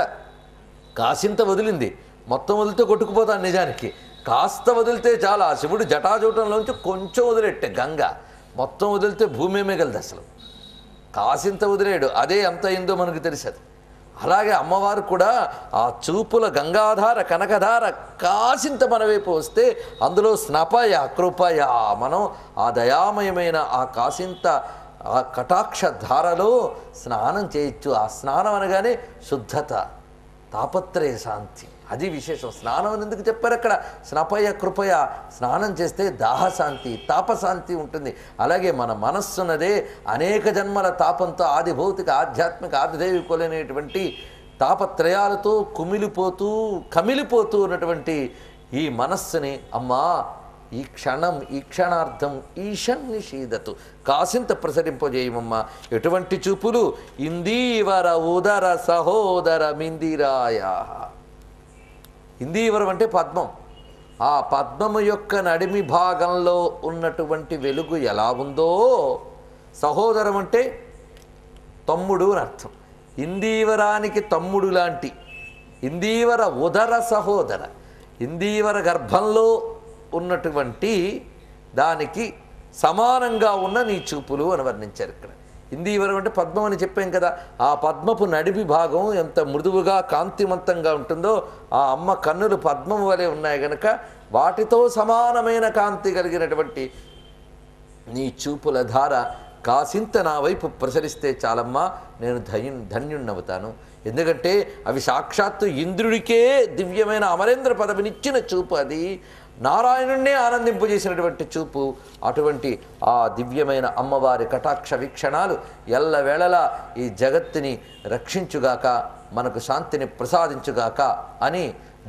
కాసింత వదిలింది, మొత్తం వదిలితే కొట్టుకుపోతాను. నిజానికి కాస్త వదిలితే చాలా. శివుడు జటాజూటంలోంచి కొంచెం వదిలేట్టే గంగ, మొత్తం వదిలితే భూమి మిగలదు. అసలు కాసింత వదిలేడు, అదే ఎంత అయిందో మనకు తెలిసేది. అలాగే అమ్మవారు కూడా ఆ చూపుల గంగాధార కనకధార కాసింత మన వైపు వస్తే అందులో స్నపయ కృపయ, మనం ఆ దయామయమైన ఆ కాసింత ఆ కటాక్ష ధారలో స్నానం చేయొచ్చు. ఆ స్నానం అనగానే శుద్ధత, తాపత్రయ శాంతి, అది విశేషం. స్నానం అని ఎందుకు చెప్పారు అక్కడ? స్నపయ కృపయ, స్నానం చేస్తే దాహశాంతి తాపశాంతి ఉంటుంది. అలాగే మన మనస్సున్నదే అనేక జన్మల తాపంతో ఆది భౌతిక ఆధ్యాత్మిక ఆదిదైవికులైనటువంటి తాపత్రయాలతో కమిలిపోతూ ఉన్నటువంటి ఈ మనస్సుని అమ్మా ఈ క్షణార్థం ఈషన్నిషీదతు కాసింత ప్రసరింపజేయమమ్మా. ఎటువంటి చూపులు? ఇందీవర ఉదర సహోదర మిందిరాయ. ఇందీవరం అంటే పద్మం. ఆ పద్మము యొక్క నడిమి భాగంలో ఉన్నటువంటి వెలుగు ఎలా ఉందో, సహోదరం అంటే తమ్ముడు అని అర్థం. ఇందీవరానికి తమ్ముడు లాంటి ఇందీవర ఉదర సహోదర, ఇందీవర గర్భంలో ఉన్నటువంటి దానికి సమానంగా ఉన్న నీ చూపులు అని వర్ణించారు ఇక్కడ. ఇందీవరం అంటే పద్మం అని చెప్పాం కదా. ఆ పద్మపు నడిమి భాగం ఎంత మృదువుగా కాంతివంతంగా ఉంటుందో, ఆ అమ్మ కన్నులు పద్మం వలె ఉన్నాయి గనక వాటితో సమానమైన కాంతి కలిగినటువంటి నీ చూపుల ధార కాసింత నా వైపు ప్రసరిస్తే చాలమ్మా, నేను ధన్యుణ్ణవుతాను. ఎందుకంటే అవి సాక్షాత్తు ఇంద్రుడికే దివ్యమైన అమరేంద్ర పదవినిచ్చిన చూపు, అది నారాయణుణ్ణే ఆనందింపజేసినటువంటి చూపు. అటువంటి ఆ దివ్యమైన అమ్మవారి కటాక్ష వీక్షణాలు ఎల్లవేళలా ఈ జగత్తుని రక్షించుగాక, మనకు శాంతిని ప్రసాదించుగాక అని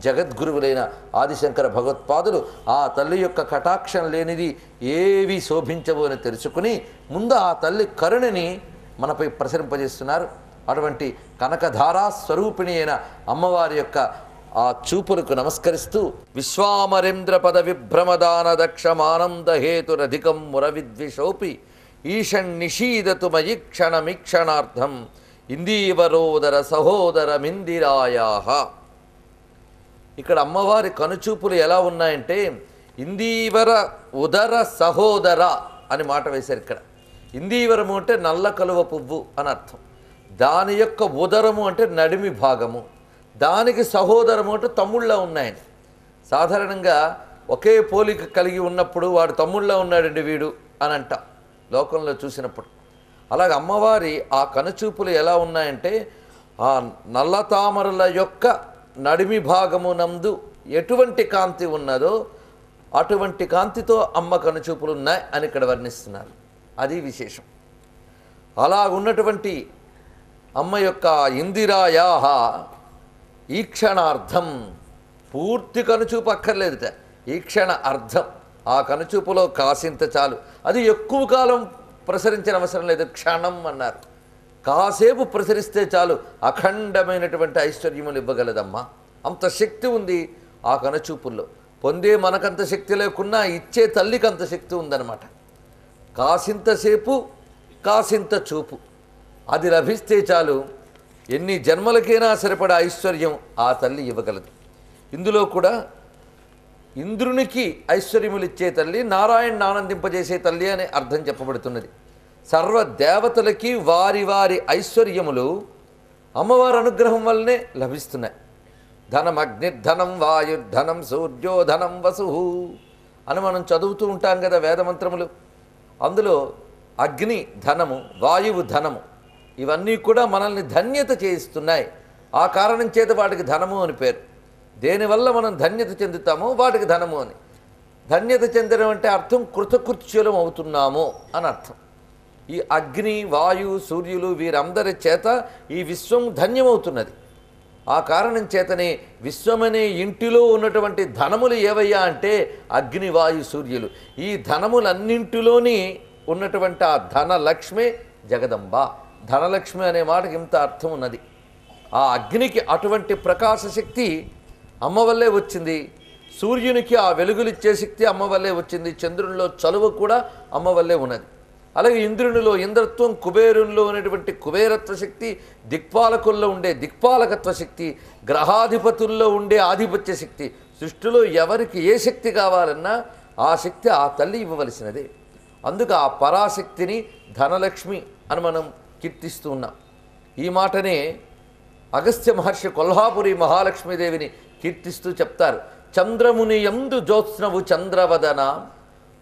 జగద్గురువులైన ఆదిశంకర భగవత్పాదులు ఆ తల్లి యొక్క కటాక్షం లేనిది ఏవి శోభించవు అని తెలుసుకుని ముందు ఆ తల్లి కరుణని మనపై ప్రసరింపజేస్తున్నారు. అటువంటి కనకధారా స్వరూపిణి అయిన అమ్మవారి యొక్క ఆ చూపులకు నమస్కరిస్తూ విశ్వామరేంద్ర పద విభ్రమదాన దక్షమానంద హేతురధికం మురవిద్విషోపి ఈషన్నిషీదతు మయి క్షణమిక్షణార్థం ఇందీవరోదర సహోదర మిందిరాయాహ. ఇక్కడ అమ్మవారి కనుచూపులు ఎలా ఉన్నాయంటే ఇందీవర ఉదర సహోదర అని మాట వేశారు ఇక్కడ. ఇందీవరము అంటే నల్ల కలువ పువ్వు అని అర్థం. దాని యొక్క ఉదరము అంటే నడిమి భాగము, దానికి సహోదరము అంటే తమ్ముళ్ళ ఉన్నాయని. సాధారణంగా ఒకే పోలిక కలిగి ఉన్నప్పుడు వాడు తమ్ముళ్ళ ఉన్నాడండి వీడు అని అంటాం లోకంలో చూసినప్పుడు. అలాగే అమ్మవారి ఆ కనుచూపులు ఎలా ఉన్నాయంటే ఆ నల్ల తామరల యొక్క నడిమి భాగము నందు ఎటువంటి కాంతి ఉన్నదో అటువంటి కాంతితో అమ్మ కనుచూపులు ఉన్నాయి అని ఇక్కడ వర్ణిస్తున్నారు. అది విశేషం. అలా ఉన్నటువంటి అమ్మ యొక్క ఇందిరాయాహ ఈక్షణార్థం, పూర్తి కనుచూపు అక్కర్లేదుట, ఈక్షణ అర్థం. ఆ కనుచూపులో కాసింత చాలు, అది ఎక్కువ కాలం ప్రసరించిన అవసరం లేదు, క్షణం అన్నారు. కాసేపు ప్రసరిస్తే చాలు అఖండమైనటువంటి ఐశ్వర్యములు ఇవ్వగలదమ్మా. అంత శక్తి ఉంది ఆ కనుచూపుల్లో. పొందే మనకంత శక్తి లేకున్నా ఇచ్చే తల్లికి అంత శక్తి ఉందన్నమాట. కాసింతసేపు కాసింత చూపు అది లభిస్తే చాలు ఎన్ని జన్మలకైనా సరిపడా ఐశ్వర్యం ఆ తల్లి ఇవ్వగలదు. ఇందులో కూడా ఇంద్రునికి ఐశ్వర్యములు ఇచ్చే తల్లి, నారాయణ్ణి ఆనందింపజేసే తల్లి అనే అర్థం చెప్పబడుతున్నది. సర్వ దేవతలకి వారి వారి ఐశ్వర్యములు అమ్మవారి అనుగ్రహం వల్లనే లభిస్తున్నాయి. ధనం అగ్నిర్ధనం వాయుర్ధనం సూర్యోధనం వసు అని మనం చదువుతూ ఉంటాం కదా వేదమంత్రములు. అందులో అగ్ని ధనము, వాయువు ధనము, ఇవన్నీ కూడా మనల్ని ధన్యత చేయిస్తున్నాయి. ఆ కారణం చేత వాటికి ధనము అని పేరు. దేనివల్ల మనం ధన్యత చెందుతామో వాటికి ధనము అని. ధన్యత చెందడం అంటే అర్థం కృతకృత్యులం అవుతున్నాము అని అర్థం. ఈ అగ్ని, వాయు, సూర్యులు వీరందరి చేత ఈ విశ్వం ధన్యమవుతున్నది. ఆ కారణం చేతనే విశ్వమనే ఇంటిలో ఉన్నటువంటి ధనములు ఏవయ్యా అంటే అగ్ని, వాయు, సూర్యులు. ఈ ధనములన్నింటిలోని ఉన్నటువంటి ఆ ధనలక్ష్మి జగదంబ. ధనలక్ష్మి అనే మాటకి ఇంత అర్థం ఉన్నది. ఆ అగ్నికి అటువంటి ప్రకాశ శక్తి అమ్మ వల్లే వచ్చింది. సూర్యునికి ఆ వెలుగులిచ్చే శక్తి అమ్మ వల్లే వచ్చింది. చంద్రునిలో చలువ కూడా అమ్మ వల్లే ఉన్నది. అలాగే ఇంద్రునిలో ఇంద్రత్వం, కుబేరునిలో ఉన్నటువంటి కుబేరత్వ శక్తి, దిక్పాలకుల్లో ఉండే దిక్పాలకత్వ శక్తి, గ్రహాధిపతుల్లో ఉండే ఆధిపత్య శక్తి. సృష్టిలో ఎవరికి ఏ శక్తి కావాలన్నా ఆ శక్తి ఆ తల్లి ఇవ్వవలసినదే. అందుకు ఆ పరాశక్తిని ధనలక్ష్మి అని మనం కీర్తిస్తూ ఉన్నాం. ఈ మాటనే అగస్త్య మహర్షి కొల్హాపురి మహాలక్ష్మీదేవిని కీర్తిస్తూ చెప్తారు. చంద్రముని యందు జ్యోత్స్నవు చంద్రవదన,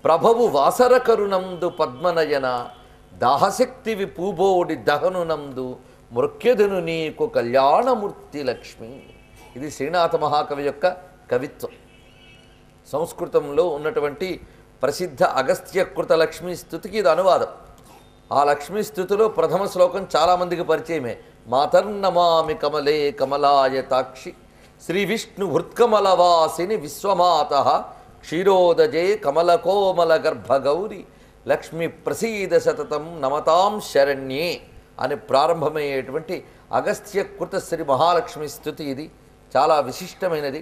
ప్రభవు వాసర కరుణందు పద్మనయన, దాహశక్తివి పూబోడి దహనునందు, మృక్యధును నీకు కళ్యాణమూర్తి లక్ష్మి. ఇది శ్రీనాథ మహాకవి యొక్క కవిత్వం. సంస్కృతంలో ఉన్నటువంటి ప్రసిద్ధ అగస్త్యకృత లక్ష్మీ స్థుతికి ఇది అనువాదం. ఆ లక్ష్మీ స్థుతిలో ప్రథమ శ్లోకం చాలామందికి పరిచయమే. మాతర్నమామి కమలే కమలాయతాక్షి శ్రీ విష్ణు హృత్కమలవాసిని విశ్వమాత క్షీరోదజే కమలకోమల గర్భగౌరి లక్ష్మి ప్రసీద సతతం నమతాం శరణ్యే అని ప్రారంభమయ్యేటువంటి అగస్త్యకృత శ్రీ మహాలక్ష్మి స్థుతి ఇది చాలా విశిష్టమైనది.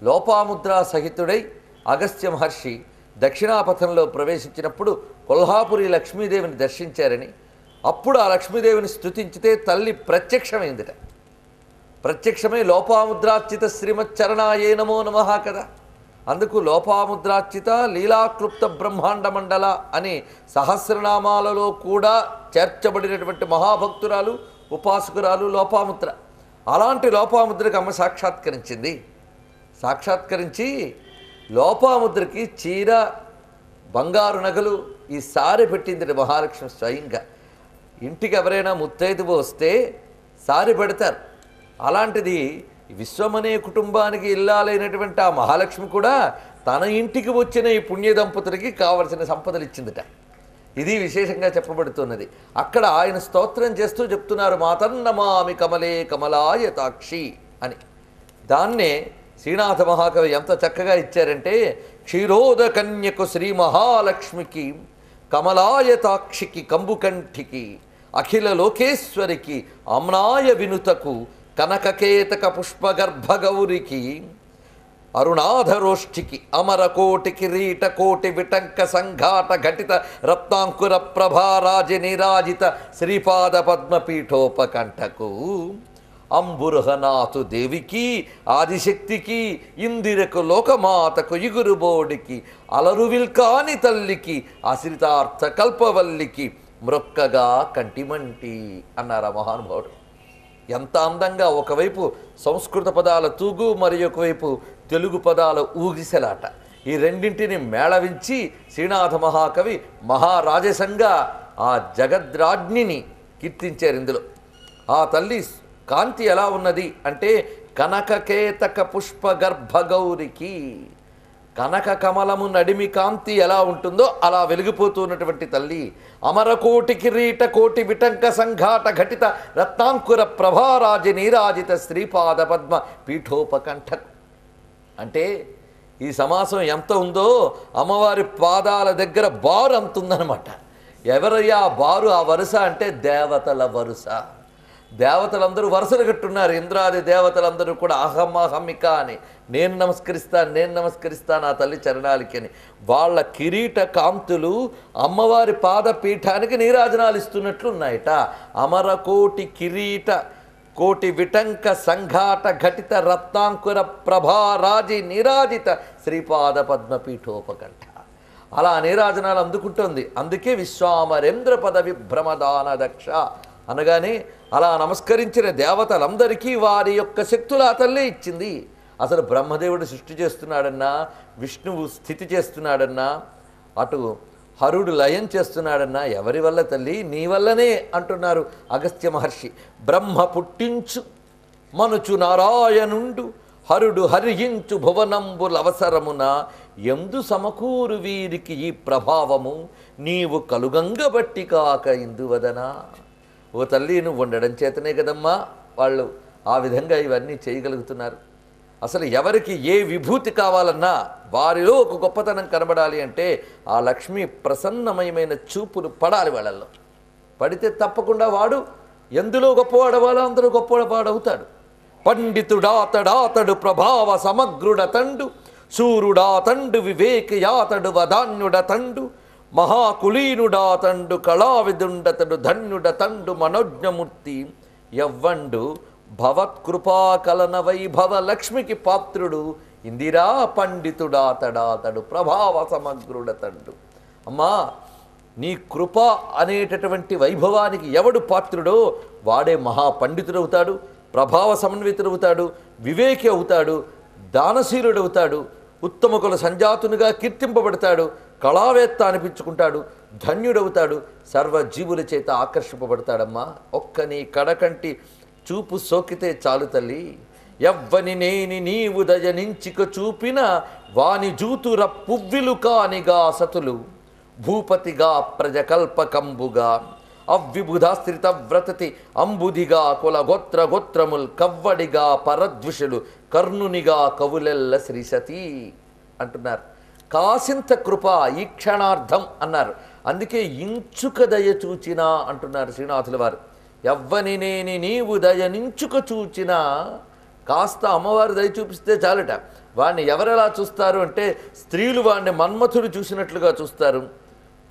లోపాముద్రా సహితుడై అగస్త్య మహర్షి దక్షిణాపథంలో ప్రవేశించినప్పుడు కొల్హాపురి లక్ష్మీదేవిని దర్శించారని, అప్పుడు ఆ లక్ష్మీదేవిని స్తుతించితే తల్లి ప్రత్యక్షమైందిట. ప్రత్యక్షమై లోపాముద్రార్చిత శ్రీమచ్చరణాయే నమో నమః కదా. అందుకు లోపాముద్రార్చిత లీలాక్లుప్త బ్రహ్మాండ మండల అని సహస్రనామాలలో కూడా చేర్చబడినటువంటి మహాభక్తురాలు, ఉపాసకురాలు లోపాముద్ర. అలాంటి లోపాముద్రకి అమ్మ సాక్షాత్కరించింది. సాక్షాత్కరించి లోపాముద్రకి చీర, బంగారు నగలు ఈ సారె పెట్టింది మహాలక్ష్మి స్వయంగా. ఇంటికి ఎవరైనా ముత్తైదువు వస్తే సారి పెడతారు. అలాంటిది విశ్వమనే కుటుంబానికి ఇల్లాలైనటువంటి ఆ మహాలక్ష్మి కూడా తన ఇంటికి వచ్చిన ఈ పుణ్య దంపతులకి కావలసిన సంపదలు ఇచ్చిందిట. ఇది విశేషంగా చెప్పబడుతున్నది. అక్కడ ఆయన స్తోత్రం చేస్తూ చెప్తున్నారు మాతన్నమామి కమలే కమలాయతాక్షి అని. దాన్నే శ్రీనాథ మహాకవి ఎంత చక్కగా ఇచ్చారంటే క్షీరోద కన్యకు శ్రీ మహాలక్ష్మికి కమలాయతాక్షికి కంబుకంఠికి అఖిల లోకేశ్వరికి అమ్నాయ వినుతకు కనకకేతక పుష్పగర్భగౌరికి అరుణాధరోష్ఠికి అమరకోటి కిరీట కోటి విటంక సంఘాట ఘటిత రత్నాంకుర ప్రభారాజ నిరాజిత శ్రీపాద పద్మపీఠోపకంఠకు అంబురహనాథు దేవికి ఆదిశక్తికి ఇందిరకు లోకమాతకు ఇగురుబోడికి అలరువిల్కాని తల్లికి అశ్రితార్థ కల్పవల్లికి మ్రొక్కగా కంటిమంటి అన్నారు ఆ మహానుభావుడు. ఎంత అందంగా ఒకవైపు సంస్కృత పదాల తూగు, మరి ఒకవైపు తెలుగు పదాల ఊగిసలాట, ఈ రెండింటిని మేళవించి శ్రీనాథ మహాకవి మహారాజసంగా ఆ జగద్రాజ్ఞిని కీర్తించారు. ఇందులో ఆ తల్లి కాంతి ఎలా ఉన్నది అంటే కనకకేతక పుష్పగర్భగౌరికి, కనక కమలము నడిమి కాంతి ఎలా ఉంటుందో అలా వెలిగిపోతున్నటువంటి తల్లి. అమరకోటి కిరీట కోటి విటంక సంఘాట ఘటిత రత్నాంకుర ప్రభారాజ నీరాజిత శ్రీపాద పద్మ పీఠోపకంఠ. అంటే ఈ సమాసం ఎంత ఉందో అమ్మవారి పాదాల దగ్గర బారు అంత ఉందన్నమాట. ఎవరయ్యా బారు? ఆ వరుస అంటే దేవతల వరుస. దేవతలందరూ వరుసలు కట్టున్నారు. ఇంద్రాది దేవతలందరూ కూడా అహం అహమిక అని నేను నమస్కరిస్తాను ఆ తల్లి చరణాలకి అని వాళ్ళ కిరీట కాంతులు అమ్మవారి పాదపీఠానికి నీరాజనాలు ఇస్తున్నట్లు ఉన్నాయట. అమరకోటి కిరీట కోటి విటంక సంఘాట ఘటిత రత్నాంకుర ప్రభారాజి నిరాజిత శ్రీపాద పద్మపీఠోపకంఠ. అలా నీరాజనాలు అందుకుంటోంది. అందుకే విశ్వామరేంద్ర పద విభ్రమదాన దక్ష అనగానే అలా నమస్కరించిన దేవతలందరికీ వారి యొక్క శక్తులు ఆ తల్లే ఇచ్చింది. అసలు బ్రహ్మదేవుడు సృష్టి చేస్తున్నాడన్నా, విష్ణువు స్థితి చేస్తున్నాడన్నా, అటు హరుడు లయం చేస్తున్నాడన్నా ఎవరి వల్ల తల్లి? నీ వల్లనే అంటున్నారు అగస్త్య మహర్షి. బ్రహ్మ పుట్టించు మనుచు నారాయణుండు హరుడు హరించు భువనంబులవసరమున ఎందు సమకూరు వీరికి ఈ ప్రభావము నీవు కలుగంగ బట్టి కాక ఇందువదనా. ఓ తల్లి, నువ్వు ఉండడం చేతనే కదమ్మా వాళ్ళు ఆ విధంగా ఇవన్నీ చేయగలుగుతున్నారు. అసలు ఎవరికి ఏ విభూతి కావాలన్నా వారిలో ఒక గొప్పతనం కనబడాలి అంటే ఆ లక్ష్మి ప్రసన్నమయమైన చూపులు పడాలి వాళ్ళల్లో. పడితే తప్పకుండా వాడు ఎందులో గొప్పవాడవాలో అందరూ గొప్పవాడవుతాడు. పండితుడాతడాతడు ప్రభావ సమగ్రుడతండు శూరుడాతండు వివేకయాతడు వదాన్యుడతండు మహాకులీనుడాతండు కళావిదుండతడు ధన్యుడతండు మనోజ్ఞమూర్తి యవ్వండు భవత్కృపాకలన వైభవ లక్ష్మికి పాత్రుడు ఇందిరా పండితుడాతడాతడు ప్రభావ సమగ్రుడతండు. అమ్మా, నీ కృప అనేటటువంటి వైభవానికి ఎవడు పాత్రుడో వాడే మహాపండితుడవుతాడు, ప్రభావ సమన్వితుడవుతాడు, వివేకి అవుతాడు, దానశీలుడవుతాడు, ఉత్తమ కుల సంజాతునిగా కీర్తింపబడతాడు, కళావేత్త అనిపించుకుంటాడు, ధన్యుడవుతాడు, సర్వజీవుల చేత ఆకర్షింపబడతాడమ్మా. ఒక్క నీ కడకంటి చూపు సోకితే చాలు తల్లి. ఎవ్వని నేని నీవు దయనించిక చూపిన వాని జూతుర పువ్విలు కానిగా సతులు భూపతిగా ప్రజకల్పకంబుగా అవ్విబుధాశ్రిత వ్రతతి అంబుదిగా కుల గోత్ర గోత్రముల్ కవ్వడిగా పరద్విషులు కర్ణునిగా కవులెల్ల శ్రీసతీ అంటున్నారు. కాసింత కృప ఈ క్షణార్థం అన్నారు. అందుకే ఇంచుక దయ చూచినా అంటున్నారు శ్రీనాథుల వారు. ఎవ్వని నేని నీవు దయనించుక చూచినా, కాస్త అమ్మవారు దయ చూపిస్తే చాలట. వాడిని ఎవరెలా చూస్తారు అంటే స్త్రీలు వాడిని మన్మథుడు చూసినట్లుగా చూస్తారు,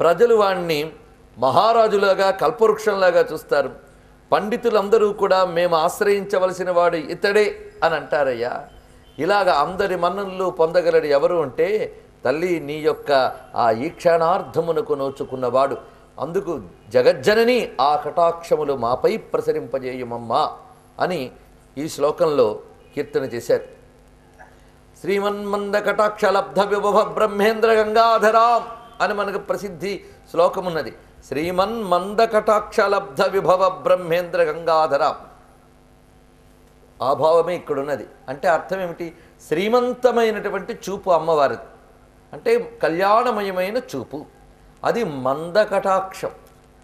ప్రజలు వాడిని మహారాజులాగా కల్పవృక్షంలాగా చూస్తారు, పండితులందరూ కూడా మేము ఆశ్రయించవలసిన వాడు ఇతడే అని అంటారయ్యా. ఇలాగ అందరి మన్ననలు పొందగలడు ఎవరు అంటే తల్లి నీ యొక్క ఆ ఈక్షణార్థమునకు నోచుకున్నవాడు. అందుకు జగజ్జనని ఆ కటాక్షములు మాపై ప్రసరింపజేయమమ్మా అని ఈ శ్లోకంలో కీర్తన చేశారు. శ్రీమన్మంద కటాక్ష లబ్ధ విభవ బ్రహ్మేంద్ర గంగాధరాం అని మనకు ప్రసిద్ధి శ్లోకం ఉన్నది. శ్రీమన్మంద కటాక్ష లబ్ధ విభవ బ్రహ్మేంద్ర గంగాధరాం ఆ భావమే ఇక్కడున్నది. అంటే అర్థం ఏమిటి? శ్రీమంతమైనటువంటి చూపు అమ్మవారిది, అంటే కళ్యాణమయమైన చూపు. అది మందకటాక్షం.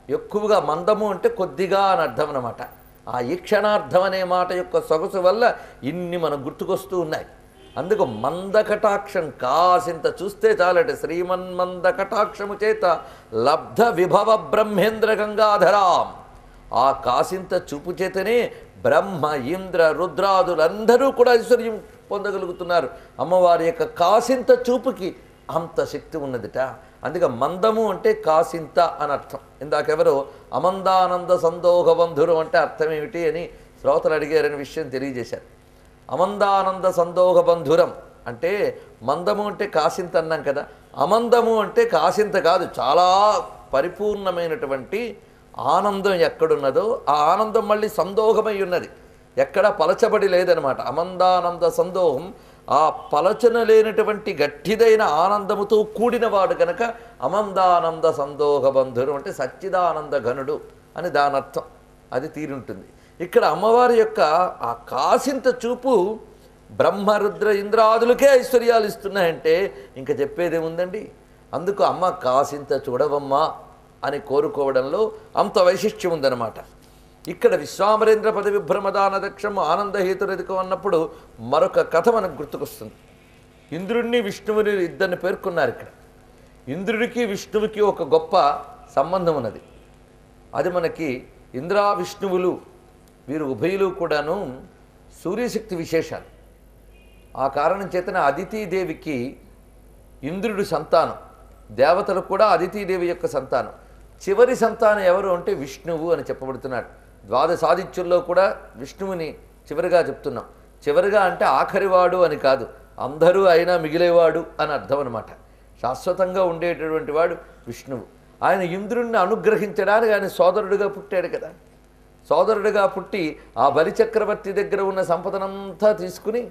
ఎక్కువగా మందము అంటే కొద్దిగా అని అర్థం అన్నమాట. ఆ ఈక్షణార్థం అనే మాట యొక్క సొగసు వల్ల ఇన్ని మనకు గుర్తుకొస్తూ ఉన్నాయి. అందుకు మందకటాక్షం కాసింత చూస్తే చాలట. శ్రీమన్మందకటాక్షము చేత లబ్ధ విభవ బ్రహ్మేంద్ర గంగాధరాం. ఆ కాసింత చూపు చేతనే బ్రహ్మ ఇంద్ర రుద్రాదులందరూ కూడా ఐశ్వర్యం పొందగలుగుతున్నారు. అమ్మవారి యొక్క కాసింత చూపుకి అంత శక్తి ఉన్నదిట. అందుకే మందము అంటే కాసింత అని అర్థం. ఇందాకెవరో అమందానంద సందోహ బంధురం అంటే అర్థం ఏమిటి అని శ్రోతలు అడిగారనే విషయం తెలియజేశారు. అమందానంద సందోహ బంధురం అంటే మందము అంటే కాసింత అన్నాం కదా, అమందము అంటే కాసింత కాదు, చాలా పరిపూర్ణమైనటువంటి ఆనందం ఎక్కడున్నదో ఆ ఆనందం మళ్ళీ సందోహమై ఉన్నది, ఎక్కడ పలచబడి లేదనమాట. అమందానంద సందోహం ఆ పలచన లేనటువంటి గట్టిదైన ఆనందముతో కూడినవాడు కనుక అమందానంద సందోహ బంధురు అంటే సచ్చిదానంద ఘనుడు అని దాని అర్థం. అది తీరుంటుంది. ఇక్కడ అమ్మవారి యొక్క ఆ కాసింత చూపు బ్రహ్మరుద్ర ఇంద్రాదులకే ఐశ్వర్యాలు ఇస్తున్నాయంటే ఇంకా చెప్పేదేముందండి. అందుకు అమ్మ కాసింత చూడవమ్మా అని కోరుకోవడంలో అంత వైశిష్ట్యం ఉందన్నమాట. ఇక్కడ విశ్వామరేంద్ర పద విభ్రమదాన దక్షము ఆనందహేతురధికం అన్నప్పుడు మరొక కథ మనకు గుర్తుకొస్తుంది. ఇంద్రుడిని విష్ణువుని ఇద్దరిని పేర్కొన్నారు ఇక్కడ. ఇంద్రుడికి విష్ణువుకి ఒక గొప్ప సంబంధం ఉన్నది. అది మనకి ఇంద్ర విష్ణువులు వీరు ఉభయులు కూడాను సూర్యశక్తి విశేషాలు. ఆ కారణం చేతన అదితీదేవికి ఇంద్రుడి సంతానం, దేవతలు కూడా అదితీదేవి యొక్క సంతానం. చివరి సంతానం ఎవరు అంటే విష్ణువు అని చెప్పబడుతున్నాడు. ద్వాదశాదిత్యుల్లో కూడా విష్ణువుని చివరిగా చెప్తున్నాం. చివరిగా అంటే ఆఖరివాడు అని కాదు, అందరూ అయినా మిగిలేవాడు అని అర్థం అనమాట. శాశ్వతంగా ఉండేటటువంటి వాడు విష్ణువు. ఆయన ఇంద్రుణ్ణి అనుగ్రహించడానికి ఆయన సోదరుడిగా పుట్టాడు కదా. సోదరుడిగా పుట్టి ఆ బలిచక్రవర్తి దగ్గర ఉన్న సంపదనంతా తీసుకుని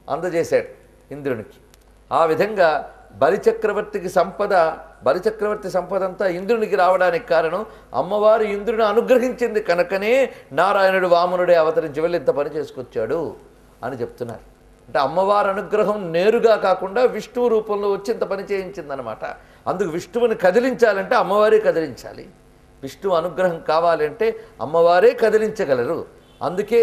అందజేశాడు ఇంద్రునికి. ఆ విధంగా బలిచక్రవర్తి సంపద అంతా ఇంద్రునికి రావడానికి కారణం అమ్మవారు ఇంద్రుని అనుగ్రహించింది కనుకనే నారాయణుడు వామనుడే అవతరించి వెళ్ళి ఇంత పని చేసుకొచ్చాడు అని చెప్తున్నారు. అంటే అమ్మవారి అనుగ్రహం నేరుగా కాకుండా విష్ణువు రూపంలో వచ్చి ఇంత పని చేయించిందనమాట. అందుకు విష్ణువుని కదిలించాలంటే అమ్మవారే కదిలించాలి. విష్ణువు అనుగ్రహం కావాలంటే అమ్మవారే కదిలించగలరు. అందుకే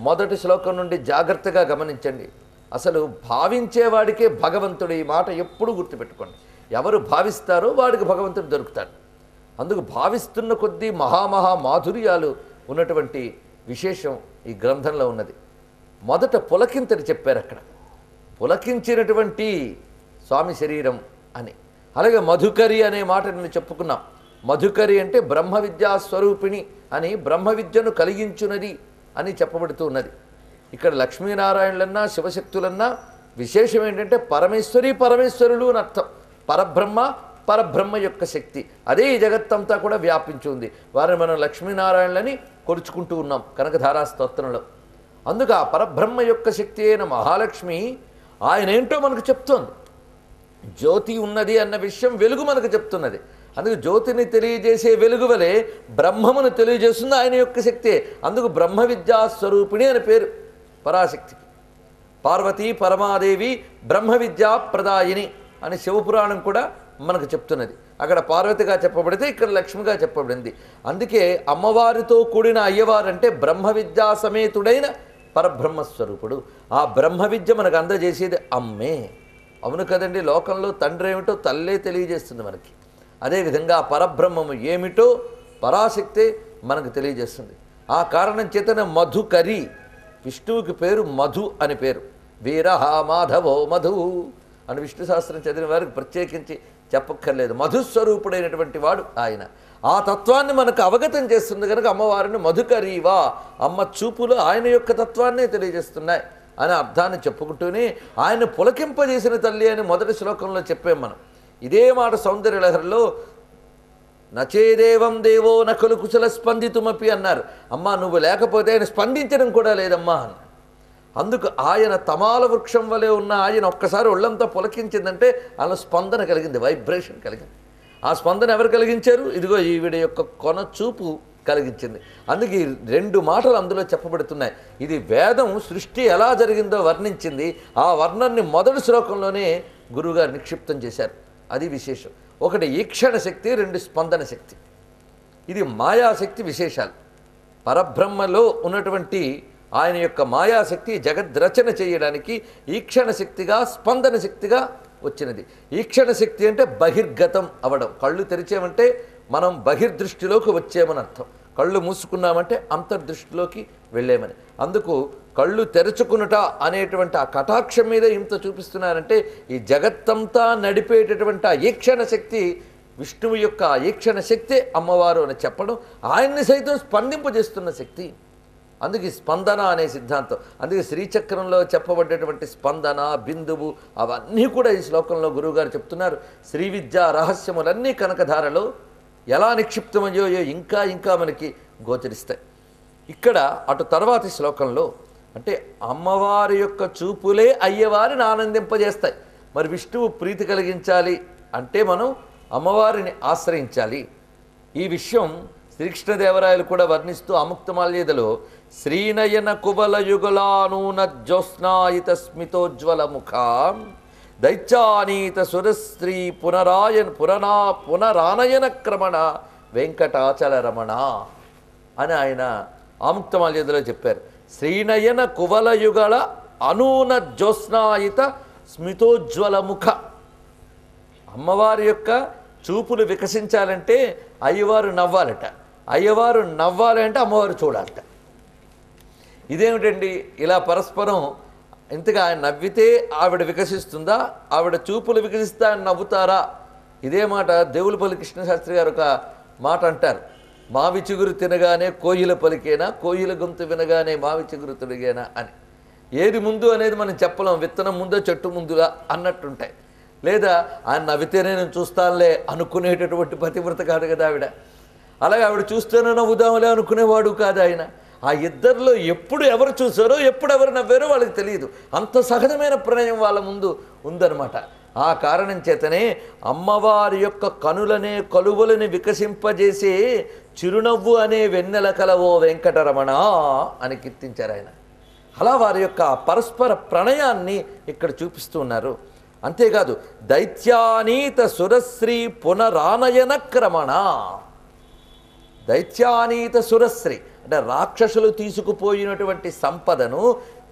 మొదటి శ్లోకం నుండి జాగ్రత్తగా గమనించండి. అసలు భావించేవాడికే భగవంతుడు, ఈ మాట ఎప్పుడూ గుర్తుపెట్టుకోండి. ఎవరు భావిస్తారో వాడికి భగవంతుడు దొరుకుతాడు. అందుకు భావిస్తున్న కొద్దీ మహామహా మాధుర్యాలు ఉన్నటువంటి విశేషం ఈ గ్రంథంలో ఉన్నది. మొదట పులకింతని చెప్పారు అక్కడ, పులకించినటువంటి స్వామి శరీరం అని. అలాగే మధుకరి అనే మాట నేను చెప్పుకున్నాం. మధుకరి అంటే బ్రహ్మ విద్యా స్వరూపిణి అని, బ్రహ్మ విద్యను కలిగించున్నది అని చెప్పబడుతూ ఉన్నది. ఇక్కడ లక్ష్మీనారాయణులన్నా శివశక్తులన్నా విశేషం ఏంటంటే పరమేశ్వరి పరమేశ్వరులు అని అర్థం. పరబ్రహ్మ యొక్క శక్తి అదే ఈ జగత్తంతా కూడా వ్యాపించి ఉంది. వారిని మనం లక్ష్మీనారాయణులని కొలుచుకుంటూ ఉన్నాం కనకధారా స్తోత్రంలో. అందుకు ఆ పరబ్రహ్మ యొక్క శక్తి అయిన మహాలక్ష్మి ఆయన ఏంటో మనకు చెప్తోంది. జ్యోతి ఉన్నది అన్న విషయం వెలుగు మనకు చెప్తున్నది. అందుకు జ్యోతిని తెలియజేసే వెలుగు వలె బ్రహ్మమును తెలియజేస్తుంది ఆయన యొక్క శక్తే. అందుకు బ్రహ్మ విద్యా స్వరూపిణి అని పేరు పరాశక్తికి. పార్వతీ పరమాదేవి బ్రహ్మ విద్యా ప్రదాయిని అని శివపురాణం కూడా మనకు చెప్తున్నది. అక్కడ పార్వతిగా చెప్పబడితే ఇక్కడ లక్ష్మిగా చెప్పబడింది. అందుకే అమ్మవారితో కూడిన అయ్యవారంటే బ్రహ్మ విద్యా సమేతుడైన పరబ్రహ్మస్వరూపుడు. ఆ బ్రహ్మ విద్య మనకు అందజేసేది అమ్మే. అవును కదండి, లోకంలో తండ్రి ఏమిటో తల్లే తెలియజేస్తుంది మనకి. అదేవిధంగా పరబ్రహ్మము ఏమిటో పరాశక్తే మనకు తెలియజేస్తుంది. ఆ కారణం చేతనే మధుకరి, విష్ణువుకి పేరు మధు అని పేరు. వీరహ మాధవో మధు అని విష్ణు శాస్త్రం చదివిన వారికి ప్రత్యేకించి చెప్పక్కర్లేదు. మధుస్వరూపుడైనటువంటి వాడు ఆయన. ఆ తత్వాన్ని మనకు అవగతం చేస్తుంది కనుక అమ్మవారిని మధుకరీవా, అమ్మ చూపులు ఆయన యొక్క తత్వాన్నే తెలియజేస్తున్నాయి అనే అర్థాన్ని చెప్పుకుంటూనే ఆయన పులకింపజేసిన తల్లి అని మొదటి శ్లోకంలో చెప్పాం మనం. ఇదే మాట సౌందర్యలహరిలో నచేదేవం దేవో నకలు కుశల స్పందితుమపి అన్నారు. అమ్మా నువ్వు లేకపోతే ఆయన స్పందించడం కూడా లేదమ్మా అన్నారు. అందుకు ఆయన తమాల వృక్షం వలె ఉన్న ఆయన ఒక్కసారి ఒళ్ళంతా పులకించిందంటే అలా స్పందన కలిగింది, వైబ్రేషన్ కలిగింది. ఆ స్పందన ఎవరు కలిగించారు? ఇదిగో ఈవిడ యొక్క కొన చూపు కలిగించింది. అందుకే ఈ రెండు మాటలు అందులో చెప్పబడుతున్నాయి. ఇది వేదం సృష్టి ఎలా జరిగిందో వర్ణించింది. ఆ వర్ణాన్ని మొదటి శ్లోకంలోనే గురువుగారు నిక్షిప్తం చేశారు. అది విశేషం. ఒకటి ఈక్షణ శక్తి, రెండు స్పందన శక్తి. ఇది మాయాశక్తి విశేషాలు. పరబ్రహ్మలో ఉన్నటువంటి ఆయన యొక్క మాయాశక్తి జగద్రచన చేయడానికి ఈక్షణ శక్తిగా స్పందన శక్తిగా వచ్చినది. ఈక్షణ శక్తి అంటే బహిర్గతం అవడం. కళ్ళు తెరిచామంటే మనం బహిర్దృష్టిలోకి వచ్చామని అర్థం. కళ్ళు మూసుకున్నామంటే అంతర్దృష్టిలోకి వెళ్ళామని. అందుకు కళ్ళు తెరుచుకునుట అనేటువంటి ఆ కటాక్షం మీద ఇంత చూపిస్తున్నారంటే ఈ జగత్తంతా నడిపేటటువంటి ఆ ఈక్షణ శక్తి విష్ణువు యొక్క ఈక్షణ శక్తే అమ్మవారు అని చెప్పడం, ఆయన్ని సైతం స్పందింపజేస్తున్న శక్తి. అందుకే స్పందన అనే సిద్ధాంతం. అందుకే శ్రీచక్రంలో చెప్పబడ్డటువంటి స్పందన, బిందువు అవన్నీ కూడా ఈ శ్లోకంలో గురువుగారు చెప్తున్నారు. శ్రీ విద్యా రహస్యములన్నీ కనకధారలో ఎలా నిక్షిప్తమయ్యో ఇంకా ఇంకా మనకి గోచరిస్తాయి. ఇక్కడ అటు తర్వాతి శ్లోకంలో అంటే అమ్మవారి యొక్క చూపులే అయ్యవారిని ఆనందింపజేస్తాయి. మరి విష్ణువు ప్రీతి కలిగించాలి అంటే మనం అమ్మవారిని ఆశ్రయించాలి. ఈ విషయం శ్రీకృష్ణదేవరాయలు కూడా వర్ణిస్తూ అముక్తమాల్యదలో శ్రీనయన కువల యుగలానూన జ్యోత్స్నాయిత స్మితోజ్వల ముఖాం దైత్యానీత సురశ్రీ పునరానయన క్రమణ వెంకటాచల రమణ అని ఆయన ఆముక్తమాల్యదలో చెప్పారు. శ్రీనయన కువలయుగల అనూన జ్యోత్స్నాయిత స్మితోజ్వల ముఖ. అమ్మవారి యొక్క చూపులు వికసించాలంటే అయ్యవారు నవ్వాలట. అయ్యవారు నవ్వాలి అంటే అమ్మవారు చూడాలట. ఇదేమిటండి ఇలా పరస్పరం ఇంతగా ఆయన నవ్వితే ఆవిడ వికసిస్తుందా, ఆవిడ చూపులు వికసిస్తే ఆయన నవ్వుతారా? ఇదే మాట దేవులపల్లి కృష్ణశాస్త్రి గారు ఒక మాట అంటారు. మావి చిగురు తినగానే కోయిల పలికేనా, కోయిల గొంతు వినగానే మావి చిగురు తొడిగేనా అని. ఏది ముందు అనేది మనం చెప్పలేం. విత్తనం ముందో చెట్టు ముందులా అన్నట్టుంటాయి. లేదా ఆయన నవ్వితేనే నేను చూస్తానులే అనుకునేటటువంటి పతివ్రత కాదు కదా ఆవిడ. అలాగే ఆవిడ చూస్తేనే నవ్వుదాములే అనుకునేవాడు కాదు ఆయన. ఆ ఇద్దరిలో ఎప్పుడు ఎవరు చూసారో ఎప్పుడు ఎవరు నవ్వారో వాళ్ళకి తెలియదు. అంత సహజమైన ప్రణయం వాళ్ళ ముందు ఉందన్నమాట. ఆ కారణం చేతనే అమ్మవారి యొక్క కనులనే కలువలని వికసింపజేసే చిరునవ్వు అనే వెన్నెల కలవో వెంకటరమణ అని కీర్తించారు ఆయన. అలా వారి యొక్క పరస్పర ప్రణయాన్ని ఇక్కడ చూపిస్తూ ఉన్నారు. అంతేకాదు దైత్యానీత సురశ్రీ పునరానయన క్రమణ. దైత్యానీత సురశ్రీ అంటే రాక్షసులు తీసుకుపోయినటువంటి సంపదను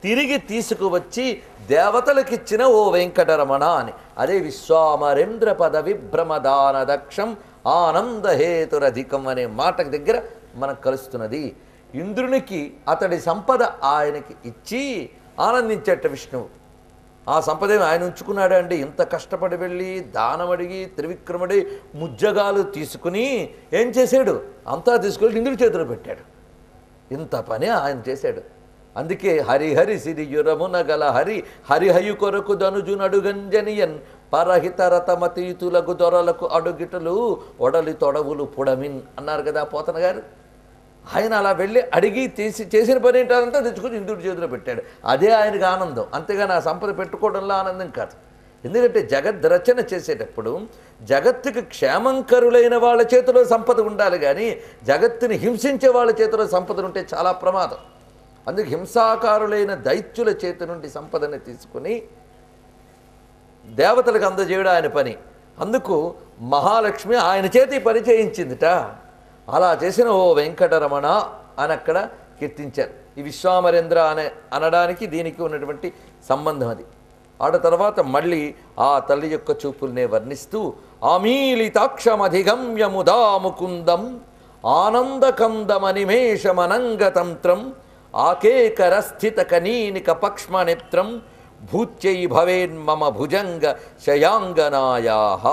తిరిగి తీసుకువచ్చి దేవతలకిచ్చిన ఓ వెంకటరమణ అని. అదే విశ్వామరేంద్ర పద విభ్రమదాన దక్షం ఆనందహేతురధికం అనే మాట దగ్గర మనకు కలుస్తున్నది. ఇంద్రునికి అతడి సంపద ఆయనకి ఇచ్చి ఆనందించేట విష్ణువు. ఆ సంపదేమి ఆయన ఉంచుకున్నాడు అండి. ఇంత కష్టపడి వెళ్ళి దానం అడిగి త్రివిక్రముడి ముజ్జగాలు తీసుకుని ఏం చేశాడు? అంతా తీసుకెళ్ళి ఇంద్రుడి చేతిలో పెట్టాడు. ఇంత పని ఆయన చేశాడు. అందుకే హరిహరి సిరియురమున గల హరి హరిహయు కొరకు ధనుజునడుగంజనియన్ పరహితరతమతీతులకు దొరలకు అడుగిటలు ఒడలి తొడవులు పుడమిన్ అన్నారు కదా పోతన గారు. ఆయన అలా వెళ్ళి అడిగి చేసిన పని ఏంటంతా తెచ్చుకొని ఇంద్రుడి చేతిలో పెట్టాడు. అదే ఆయనకు ఆనందం. అంతేగాని ఆ సంపద పెట్టుకోవడంలో ఆనందం కాదు. ఎందుకంటే జగద్రచన చేసేటప్పుడు జగత్తుకి క్షేమంకరులైన వాళ్ళ చేతిలో సంపద ఉండాలి, కానీ జగత్తుని హింసించే వాళ్ళ చేతిలో సంపద ఉంటే చాలా ప్రమాదం. అందుకే హింసాకారులైన దైత్యుల చేతి నుండి సంపదని తీసుకుని దేవతలకు అందజేయడం ఆయన పని. అందుకు మహాలక్ష్మి ఆయన చేతి పని చేయించిందిట. అలా చేసిన ఓ వెంకటరమణ అని అక్కడ కీర్తించారు. ఈ విశ్వామరేంద్ర అనడానికి దీనికి ఉన్నటువంటి సంబంధం అది. ఆడ తర్వాత మళ్ళీ ఆ తల్లి యొక్క చూపుల్నే వర్ణిస్తూ ఆమీలితాక్షమధిగమ్యముదా ముకుందం ఆనందకందమనిమేషమనంగతంత్రం ఆకేకరస్థిత కనీనిక పక్ష్మనేత్రం భూత్యై భవేన్మమ భుజంగ శయాంగనాయాః.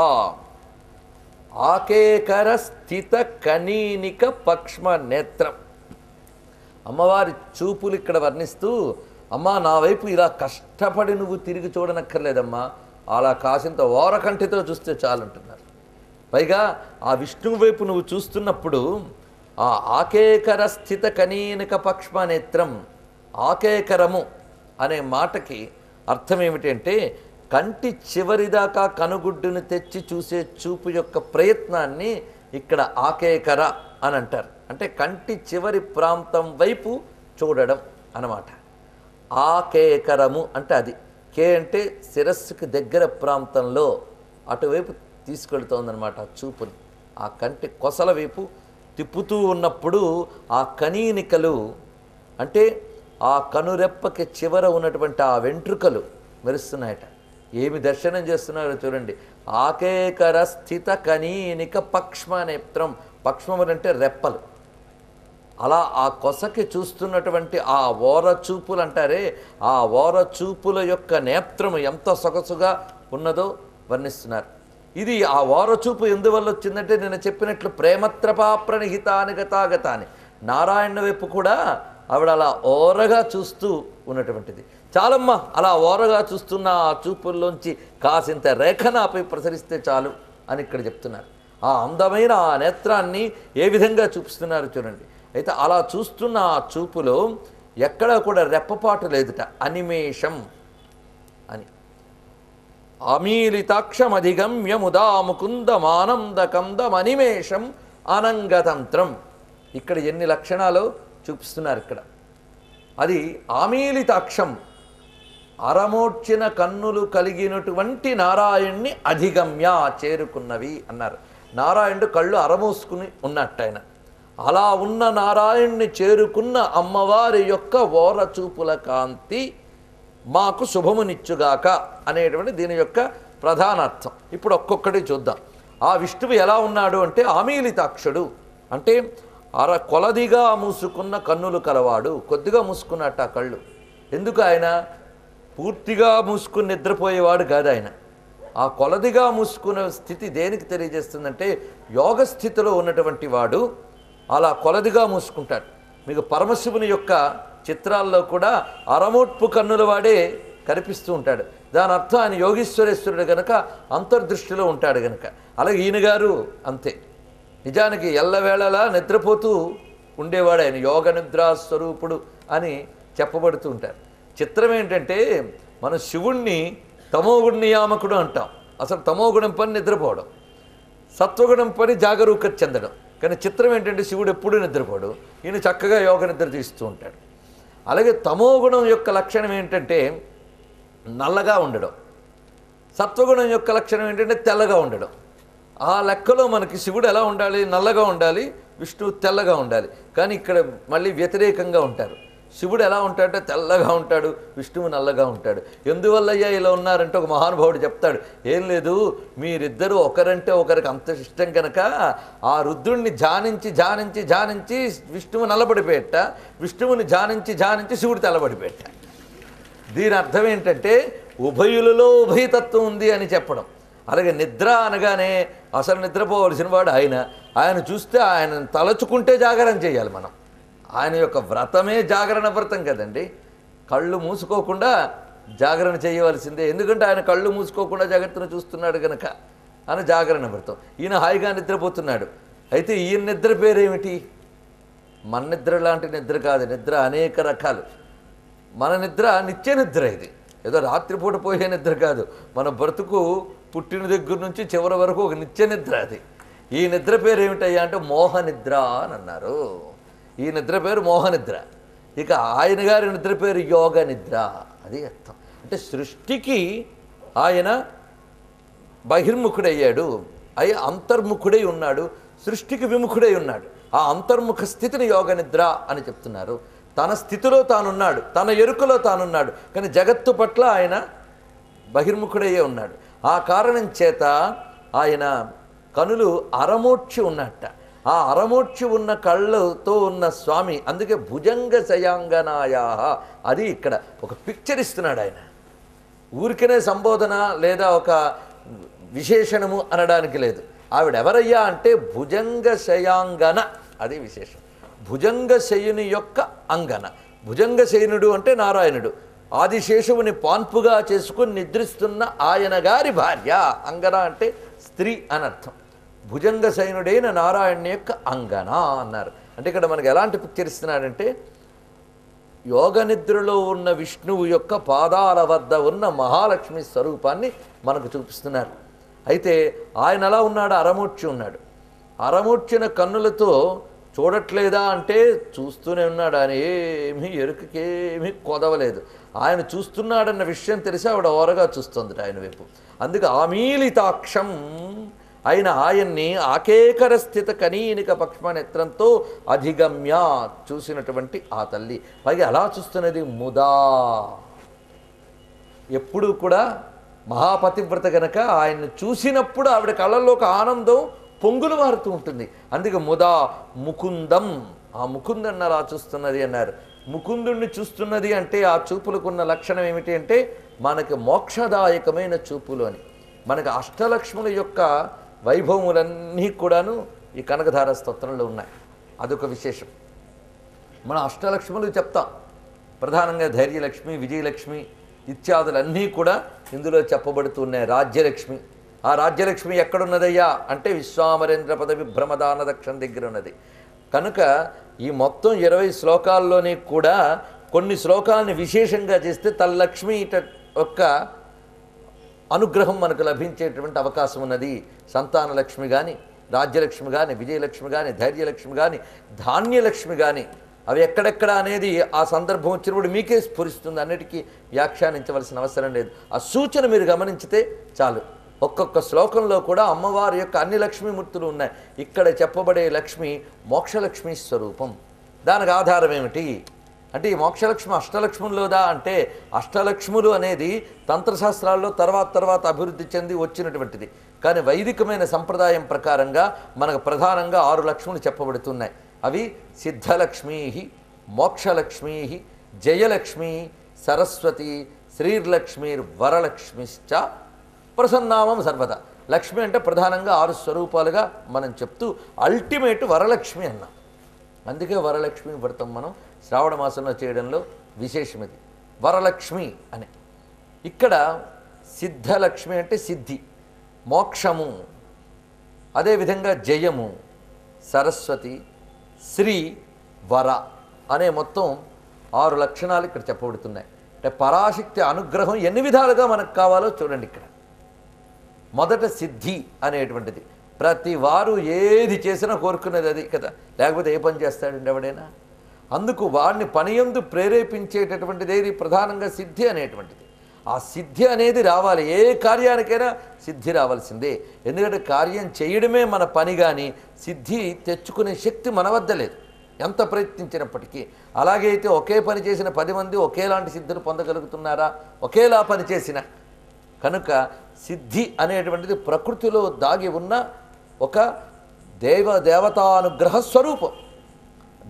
ఆకేకర స్థిత కనీనిక పక్ష్మ నేత్రం. అమ్మవారి చూపులు ఇక్కడ వర్ణిస్తూ, అమ్మా నా వైపు ఇలా కష్టపడి నువ్వు తిరిగి చూడనక్కర్లేదమ్మా, అలా కాసింత ఓరకంటితో చూస్తే చాలంటున్నారు. పైగా ఆ విష్ణువు వైపు నువ్వు చూస్తున్నప్పుడు ఆ ఆకేకర స్థిత కనీనిక పక్ష్మ నేత్రం, ఆకేకరము అనే మాటకి అర్థం ఏమిటంటే కంటి చివరిదాకా కనుగుడ్డును తెచ్చి చూసే చూపు యొక్క ప్రయత్నాన్ని ఇక్కడ ఆకేకర అని అంటారు. అంటే కంటి చివరి ప్రాంతం వైపు చూడడం అన్నమాట. ఆకేకరము అంటే అది. కే అంటే శిరస్సుకి దగ్గర ప్రాంతంలో అటువైపు తీసుకెళ్తోందనమాట చూపుని. ఆ కంటి కొసల వైపు తిప్పుతూ ఉన్నప్పుడు ఆ కనీనికలు అంటే ఆ కనురెప్పకి చివర ఉన్నటువంటి ఆ వెంట్రుకలు మెరుస్తున్నాయట. ఏమి దర్శనం చేస్తున్నారో చూడండి. ఆకేకర స్థిత కనీనిక పక్ష్మనేత్రం. పక్ష్మములు అంటే రెప్పలు. అలా ఆ కొసకి చూస్తున్నటువంటి ఆ ఓర చూపులు అంటారే, ఆ ఓర చూపుల యొక్క నేత్రము ఎంత సొగసుగా ఉన్నదో వర్ణిస్తున్నారు. ఇది ఆ ఓర చూపు ఎందువల్ల వచ్చిందంటే నేను చెప్పినట్లు ప్రేమత్రపా ప్రణిహితాని గతాగతాని. నారాయణ వైపు కూడా ఆవిడ అలా ఓరగా చూస్తూ ఉన్నటువంటిది. చాలమ్మ అలా ఓరగా చూస్తున్న ఆ చూపుల్లోంచి కాసింత రేఖనాపై ప్రసరిస్తే చాలు అని ఇక్కడ చెప్తున్నారు. ఆ అందమైన ఆ నేత్రాన్ని ఏ విధంగా చూపిస్తున్నారు చూడండి. అయితే అలా చూస్తున్న ఆ చూపులో ఎక్కడా కూడా రెప్పపాటు లేదుట. అనిమేషం అని. అమీలితాక్షమధిగమ్యముదా ముకుందమానందకందమనిమేషం అనంగతంత్రం. ఇక్కడ ఎన్ని లక్షణాలు చూపిస్తున్నారు ఇక్కడ. అది ఆమీలితాక్షం, అరమోడ్చిన కన్నులు కలిగినటువంటి నారాయణ్ణి అధిగమ్య చేరుకున్నవి అన్నారు. నారాయణుడు కళ్ళు అరమోసుకుని ఉన్నట్టు ఆయన. అలా ఉన్న నారాయణ్ణి చేరుకున్న అమ్మవారి యొక్క ఓర చూపుల కాంతి మాకు శుభమునిచ్చుగాక అనేటువంటి దీని యొక్క ప్రధానార్థం. ఇప్పుడు ఒక్కొక్కటి చూద్దాం. ఆ విష్ణువు ఎలా ఉన్నాడు అంటే ఆమీలితాక్షుడు అంటే కొలదిగా మూసుకున్న కన్నులు కలవాడు. కొద్దిగా మూసుకున్నట్టు ఆ కళ్ళు. ఎందుకు? ఆయన పూర్తిగా మూసుకుని నిద్రపోయేవాడు కాదు ఆయన. ఆ కొలదిగా మూసుకున్న స్థితి దేనికి తెలియజేస్తుందంటే యోగ స్థితిలో ఉన్నటువంటి వాడు అలా కొలదిగా మూసుకుంటాడు. మీకు పరమశివుని యొక్క చిత్రాల్లో కూడా అరమోట్పు కన్నుల వాడే కనిపిస్తూ ఉంటాడు. దాని అర్థం ఆయన యోగీశ్వరేశ్వరుడు గనక అంతర్దృష్టిలో ఉంటాడు గనక. అలాగే ఈయన గారు అంతే, నిజానికి ఎల్లవేళలా నిద్రపోతూ ఉండేవాడు ఆయన, యోగ నిద్రా స్వరూపుడు అని చెప్పబడుతూ ఉంటారు. చిత్రం ఏంటంటే మనం శివుణ్ణి తమోగుణ నియామకుడు అంటాం. అసలు తమోగుణం పని నిద్రపోవడం, సత్వగుణం పని జాగరూకత చెందడం. కానీ చిత్రం ఏంటంటే శివుడు ఎప్పుడూ నిద్రపోడు, ఈయన చక్కగా యోగ నిద్ర తీస్తూ ఉంటాడు. అలాగే తమోగుణం యొక్క లక్షణం ఏంటంటే నల్లగా ఉండడం, సత్వగుణం యొక్క లక్షణం ఏంటంటే తెల్లగా ఉండడం. ఆ లెక్కలో మనకి శివుడు ఎలా ఉండాలి? నల్లగా ఉండాలి, విష్ణువు తెల్లగా ఉండాలి. కానీ ఇక్కడ మళ్ళీ వ్యతిరేకంగా ఉంటారు. శివుడు ఎలా ఉంటాడంటే తెల్లగా ఉంటాడు, విష్ణువు నల్లగా ఉంటాడు. ఎందువల్లయ్యా ఇలా ఉన్నారంటే ఒక మహానుభావుడు చెప్తాడు, ఏం లేదు, మీరిద్దరూ ఒకరంటే ఒకరికి అంత ఇష్టం కనుక ఆ రుద్రుణ్ణి ధ్యానించి ధ్యానించి ధ్యానించి విష్ణువు నల్లబడిపోయేట, విష్ణువుని ధ్యానించి ధ్యానించి శివుడు తెల్లబడిపోయేట. దీని అర్థం ఏంటంటే ఉభయులలో ఉభయతత్వం ఉంది అని చెప్పడం. అలాగే నిద్ర అనగానే అసలు నిద్రపోవలసిన వాడు ఆయన చూస్తే ఆయన తలచుకుంటే జాగరణ చేయాలి మనం. ఆయన యొక్క వ్రతమే జాగరణ వ్రతం కదండి. కళ్ళు మూసుకోకుండా జాగరణ చేయవలసిందే, ఎందుకంటే ఆయన కళ్ళు మూసుకోకుండా జగత్తును చూస్తున్నాడు కనుక అని జాగరణ వ్రతం. ఈయన హాయిగా నిద్రపోతున్నాడు. అయితే ఈయన నిద్ర పేరేమిటి? మన నిద్ర లాంటి నిద్ర కాదు, నిద్ర అనేక రకాలు. మన నిద్ర నిత్య నిద్ర, ఇది ఏదో రాత్రిపూట పోయే నిద్ర కాదు. మన బ్రతుకు పుట్టిన దగ్గర నుంచి చివరి వరకు ఒక నిత్య నిద్ర అది. ఈ నిద్ర పేరు ఏమిటయ్యా అంటే మోహనిద్ర అని అన్నారు. ఈ నిద్ర పేరు మోహనిద్ర. ఇక ఆయన గారి నిద్ర పేరు యోగ నిద్ర. అది అర్థం. అంటే సృష్టికి ఆయన బహిర్ముఖుడయ్యాడు, అంతర్ముఖుడై ఉన్నాడు, సృష్టికి విముఖుడై ఉన్నాడు. ఆ అంతర్ముఖ స్థితిని యోగ నిద్ర అని చెప్తున్నారు. తన స్థితిలో తానున్నాడు, తన ఎరుకలో తానున్నాడు, కానీ జగత్తు పట్ల ఆయన బహిర్ముఖుడయ్యే ఉన్నాడు. ఆ కారణం చేత ఆయన కనులు అరమోడ్చి ఉన్నట్ట. ఆ అరమోడ్చి ఉన్న కళ్ళతో ఉన్న స్వామి, అందుకే భుజంగ శయాంగనాయా, అది ఇక్కడ ఒక పిక్చర్ ఇస్తున్నాడు ఆయన. ఊరికనే సంబోధన లేదా ఒక విశేషణము అనడానికి లేదు. ఆవిడెవరయ్యా అంటే భుజంగ శయాంగన, అది విశేషం. భుజంగ శయుని యొక్క అంగన. భుజంగ శయనుడు అంటే నారాయణుడు, ఆదిశేషువుని పాన్పుగా చేసుకుని నిద్రిస్తున్న ఆయన గారి భార్య. అంగన అంటే స్త్రీ అనర్థం. భుజంగ శయనుడైన నారాయణ యొక్క అంగన అన్నారు. అంటే ఇక్కడ మనకు ఎలాంటి పిక్చర్ ఇస్తున్నాడంటే యోగ నిద్రలో ఉన్న విష్ణువు యొక్క పాదాల వద్ద ఉన్న మహాలక్ష్మి స్వరూపాన్ని మనకు చూపిస్తున్నారు. అయితే ఆయన ఎలా ఉన్నాడు? అరమూర్చి ఉన్నాడు. అరమూర్చిన కన్నులతో చూడట్లేదా అంటే చూస్తూనే ఉన్నాడు. ఆయన ఏమీ ఎరుకకేమీ కొదవలేదు. ఆయన చూస్తున్నాడన్న విషయం తెలిసి ఆవిడ ఓరగా చూస్తుంది ఆయన వైపు. అందుకే ఆమీలితాక్షం అయిన ఆయన్ని ఆకేకర స్థిత కనీనిక పక్ష్మ నేత్రంతో అధిగమ్య చూసినటువంటి ఆ తల్లి పైగా అలా చూస్తున్నది ముదా. ఎప్పుడూ కూడా మహాపతివ్రత గనక ఆయన్ని చూసినప్పుడు ఆవిడ కళ్ళల్లో ఒక ఆనందం పొంగులు మారుతూ ఉంటుంది. అందుకే ముదా ముకుందం, ఆ ముకుందన్ని అలా చూస్తున్నది అన్నారు. ముకుందుణ్ణి చూస్తున్నది అంటే ఆ చూపులకున్న లక్షణం ఏమిటి అంటే మనకి మోక్షదాయకమైన చూపులు అని. మనకి అష్టలక్ష్ముల యొక్క వైభవములన్నీ కూడాను ఈ కనకధార స్తోత్రంలో ఉన్నాయి. అదొక విశేషం. మనం అష్టలక్ష్ములు చెప్తాం, ప్రధానంగా ధైర్యలక్ష్మి, విజయలక్ష్మి ఇత్యాదులన్నీ కూడా ఇందులో చెప్పబడుతున్నాయి. రాజ్యలక్ష్మి, ఆ రాజ్యలక్ష్మి ఎక్కడున్నదయ్యా అంటే విశ్వామరేంద్ర పదవి భ్రమదాన దక్షిణ దగ్గర ఉన్నది. కనుక ఈ మొత్తం 20 శ్లోకాల్లోనే కూడా కొన్ని శ్లోకాలని విశేషంగా చేస్తే తల్లక్ష్మి యొక్క అనుగ్రహం మనకు లభించేటువంటి అవకాశం ఉన్నది. సంతానలక్ష్మి కానీ, రాజ్యలక్ష్మి కానీ, విజయలక్ష్మి కానీ, ధైర్యలక్ష్మి కానీ, ధాన్యలక్ష్మి కానీ అవి ఎక్కడెక్కడ అనేది ఆ సందర్భం వచ్చినప్పుడు మీకే స్ఫురిస్తుంది. అన్నిటికీ వ్యాఖ్యానించవలసిన అవసరం లేదు. ఆ సూచన మీరు గమనించితే చాలు. ఒక్కొక్క శ్లోకంలో కూడా అమ్మవారి యొక్క అన్ని లక్ష్మీమూర్తులు ఉన్నాయి. ఇక్కడ చెప్పబడే లక్ష్మి మోక్షలక్ష్మి స్వరూపం. దానికి ఆధారం ఏమిటి అంటే ఈ మోక్షలక్ష్మి అష్టలక్ష్ముల్లోదా అంటే అష్టలక్ష్ములు అనేది తంత్రశాస్త్రాల్లో తర్వాత అభివృద్ధి చెంది వచ్చినటువంటిది. కానీ వైదికమైన సంప్రదాయం ప్రకారంగా మనకు ప్రధానంగా 6 లక్ష్ములు చెప్పబడుతున్నాయి. అవి సిద్ధలక్ష్మీ, మోక్షలక్ష్మీ, జయలక్ష్మి, సరస్వతి, శ్రీర్లక్ష్మీర్ వరలక్ష్మిశ్చ ప్రసన్నామం సర్వదా. లక్ష్మి అంటే ప్రధానంగా 6 స్వరూపాలుగా మనం చెప్తూ అల్టిమేట్ వరలక్ష్మి అన్నాం. అందుకే వరలక్ష్మి వ్రతం మనం శ్రావణ మాసంలో చేయడంలో విశేషమిది. వరలక్ష్మి అని. ఇక్కడ సిద్ధలక్ష్మి అంటే సిద్ధి, మోక్షము, అదేవిధంగా జయము, సరస్వతి, శ్రీ, వర అనే మొత్తం 6 లక్షణాలు ఇక్కడ చెప్పబడుతున్నాయి. అంటే పరాశక్తి అనుగ్రహం ఎన్ని విధాలుగా మనకు కావాలో చూడండి. ఇక్కడ మొదట సిద్ధి అనేటువంటిది. ప్రతి వారు ఏది చేసినా కోరుకునేది అది కదా, లేకపోతే ఏ పని చేస్తాడండి ఎవడైనా. అందుకు వాడిని పనియందు ప్రేరేపించేటటువంటిది ఏది? ప్రధానంగా సిద్ధి అనేటువంటిది. ఆ సిద్ధి అనేది రావాలి. ఏ కార్యానికైనా సిద్ధి రావాల్సిందే. ఎందుకంటే కార్యం చేయడమే మన పని, కానీ సిద్ధి తెచ్చుకునే శక్తి మన వద్ద లేదు ఎంత ప్రయత్నించినప్పటికీ. అలాగే అయితే ఒకే పని చేసిన 10 మంది ఒకేలాంటి సిద్ధిని పొందగలుగుతున్నారా? ఒకేలా పని చేసిన కనుక సిద్ధి అనేటువంటిది ప్రకృతిలో దాగి ఉన్న ఒక దేవతానుగ్రహ స్వరూపం.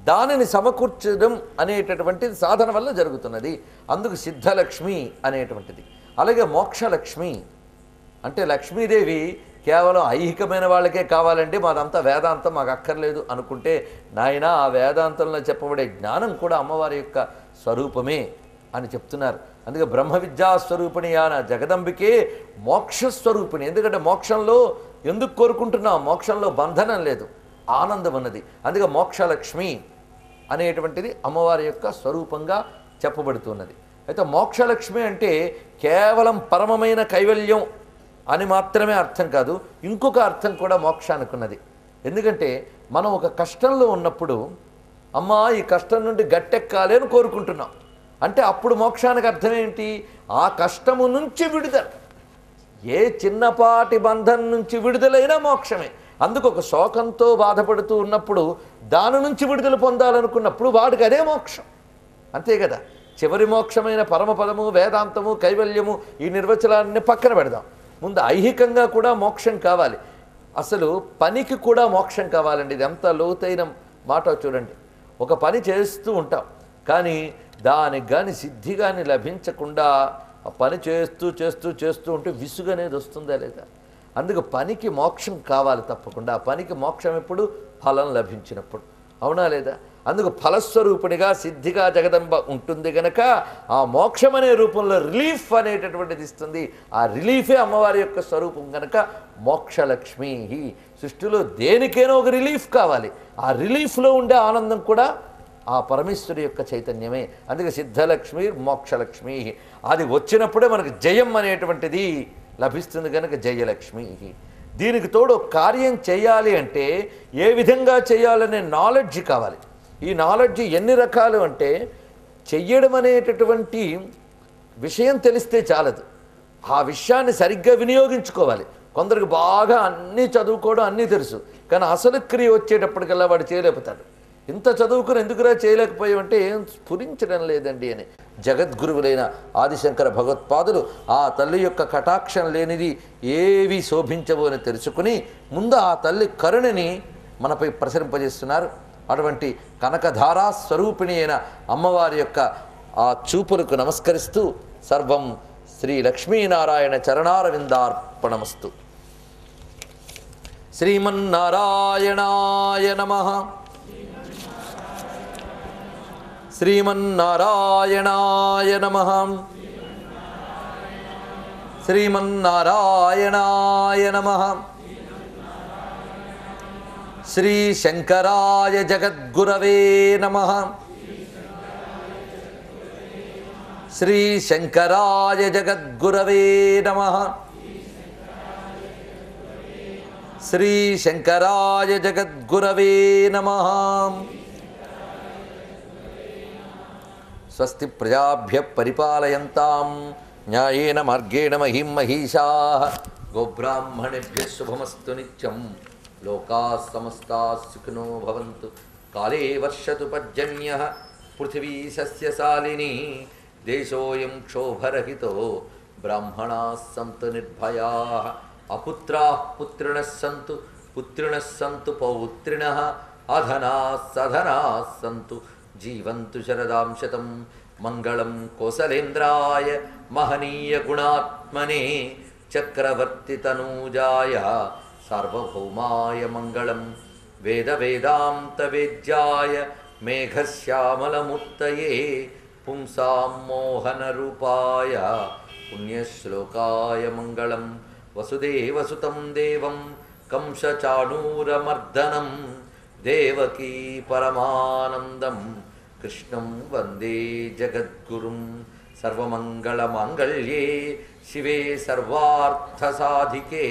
దానిని సమకూర్చడం అనేటటువంటిది సాధన వల్ల జరుగుతున్నది. అందుకు సిద్ధలక్ష్మి అనేటువంటిది. అలాగే మోక్షలక్ష్మి అంటే లక్ష్మీదేవి కేవలం ఐహికమైన వాళ్ళకే కావాలండి, మాదంతా వేదాంతం మాకు అక్కర్లేదు అనుకుంటే, నాయన ఆ వేదాంతంలో చెప్పబడే జ్ఞానం కూడా అమ్మవారి యొక్క స్వరూపమే అని చెప్తున్నారు. అందుకే బ్రహ్మ విద్యా స్వరూపిణి అయిన జగదంబికే మోక్షస్వరూపిణి. ఎందుకంటే మోక్షంలో ఎందుకు కోరుకుంటున్నాం? మోక్షంలో బంధనం లేదు, ఆనందం ఉన్నది. అందుకే మోక్షలక్ష్మి అనేటువంటిది అమ్మవారి యొక్క స్వరూపంగా చెప్పబడుతున్నది. అయితే మోక్షలక్ష్మి అంటే కేవలం పరమమైన కైవల్యం అని మాత్రమే అర్థం కాదు, ఇంకొక అర్థం కూడా మోక్షానికి ఉన్నది. ఎందుకంటే మనం ఒక కష్టంలో ఉన్నప్పుడు అమ్మా ఈ కష్టం నుండి గట్టెక్కాలి అని కోరుకుంటున్నాం. అంటే అప్పుడు మోక్షానికి అర్థం ఏంటి? ఆ కష్టము నుంచి విడుదల. ఏ చిన్నపాటి బంధం నుంచి విడుదలైనా మోక్షమే. అందుకు ఒక శోకంతో బాధపడుతూ ఉన్నప్పుడు దాని నుంచి విడుదల పొందాలనుకున్నప్పుడు వాడికి అదే మోక్షం, అంతే కదా. చివరి మోక్షమైన పరమపదము, వేదాంతము, కైవల్యము ఈ నిర్వచనాన్ని పక్కన పెడదాం. ముందు ఐహికంగా కూడా మోక్షం కావాలి. అసలు పనికి కూడా మోక్షం కావాలండి. ఇది ఎంత లోతైన మాట చూడండి. ఒక పని చేస్తూ ఉంటాం, కానీ దానికి కానీ సిద్ధి కానీ లభించకుండా ఆ పని చేస్తూ చేస్తూ చేస్తూ ఉంటే విసుగు అనేది వస్తుందా లేదా? అందుకు పనికి మోక్షం కావాలి తప్పకుండా. ఆ పనికి మోక్షం ఎప్పుడు? ఫలం లభించినప్పుడు, అవునా లేదా? అందుకు ఫలస్వరూపిణిగా సిద్ధిగా జగదంబ ఉంటుంది గనక ఆ మోక్షం అనే రూపంలో రిలీఫ్ అనేటటువంటిది ఇస్తుంది. ఆ రిలీఫే అమ్మవారి యొక్క స్వరూపం గనక మోక్షలక్ష్మి. సృష్టిలో దేనికైనా ఒక రిలీఫ్ కావాలి. ఆ రిలీఫ్లో ఉండే ఆనందం కూడా ఆ పరమేశ్వరి యొక్క చైతన్యమే. అందుకే సిద్ధలక్ష్మి, మోక్షలక్ష్మి. అది వచ్చినప్పుడే మనకు జయం అనేటువంటిది లభిస్తుంది కనుక జయలక్ష్మి. దీనికి తోడు కార్యం చేయాలి అంటే ఏ విధంగా చేయాలనే నాలెడ్జ్ కావాలి. ఈ నాలెడ్జ్ ఎన్ని రకాలు అంటే, చెయ్యడం అనేటటువంటి విషయం తెలిస్తే చాలదు, ఆ విషయాన్ని సరిగ్గా వినియోగించుకోవాలి. కొందరికి బాగా అన్నీ చదువుకోవడం అన్నీ తెలుసు, కానీ అసలు క్రియ వచ్చేటప్పటికల్లా వాడు చేయలేకపోతాడు. ఇంత చదువుకుని ఎందుకురా చేయలేకపోయామంటే ఏం స్ఫురించడం లేదండి అని. జగద్గురువులైన ఆదిశంకర భగవత్పాదులు ఆ తల్లి యొక్క కటాక్షం లేనిది ఏవి శోభించవు అని తెలుసుకుని ముందు ఆ తల్లి కరుణని మనపై ప్రసరింపజేస్తున్నారు. అటువంటి కనకధారా స్వరూపిణి అయిన అమ్మవారి యొక్క ఆ చూపులకు నమస్కరిస్తూ సర్వం శ్రీ లక్ష్మీనారాయణ చరణారవిందార్పణమస్తు. శ్రీమన్నారాయణాయ నమః. శ్రీమన్నారాయణాయ నమః. శ్రీమన్నారాయణాయ నమః. శ్రీ శంకరాయ జగద్గురవే నమః. శ్రీ శంకరాయ జగద్గురవే నమః. శ్రీ శంకరాయ జగద్గురవే నమః. స్వస్తి ప్రజాభ్యః పరిపాలయంతాం న్యాయేన మార్గేణ మహిం మహిషాః. గోబ్రాహ్మణేభ్యः శుభమస్తు నిత్యం. లోకాः సమస్తాः సుఖినో భవంతు. కాలే వర్షతు పర్జన్యః పృథివీ సస్యశాలినీ. దేశోऽयं క్షోభరహితో బ్రాహ్మణాः సంతు నిర్భయాः. అపుత్రాः పుత్రిణः సంతు పుత్రిణः సంతు పౌత్రిణः. అధనాः సధనాः సంతు జీవంతు శరదాం శతం. మంగళం కోసలేంద్రాయ మహనీయ గుణాత్మనే చక్రవర్తి తనూజాయ సార్వభౌమాయ మంగళం. వేదాంతవేద్యాయ మేఘశ్యామలమూర్తయే పుంసాం మోహనరూపాయ పుణ్యశ్లోకాయ మంగళం వసుదేవసుతం దేవం కంసచాణూరమర్దనం దేవకీ పరమానందం కృష్ణం వందే జగద్గురుం సర్వమంగళమాంగళ్యే శివే సర్వార్థసాధికే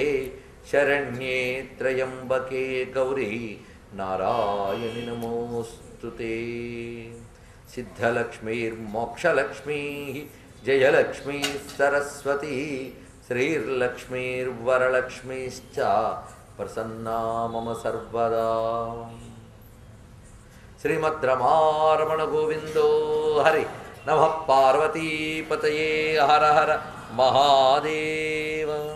శరణ్యే త్రయంబకే గౌరీ నారాయణి నమోస్తుతే సిద్ధలక్ష్మీర్మోక్షలక్ష్మీ జయలక్ష్మీ సరస్వతీ శ్రీర్లక్ష్మీర్వరలక్ష్మీశ్చ ప్రసన్నా మమ సర్వదా. శ్రీమద్రమారమణ గోవిందో హరి. నమః పార్వతీపతయే. హర హర మహాదేవ.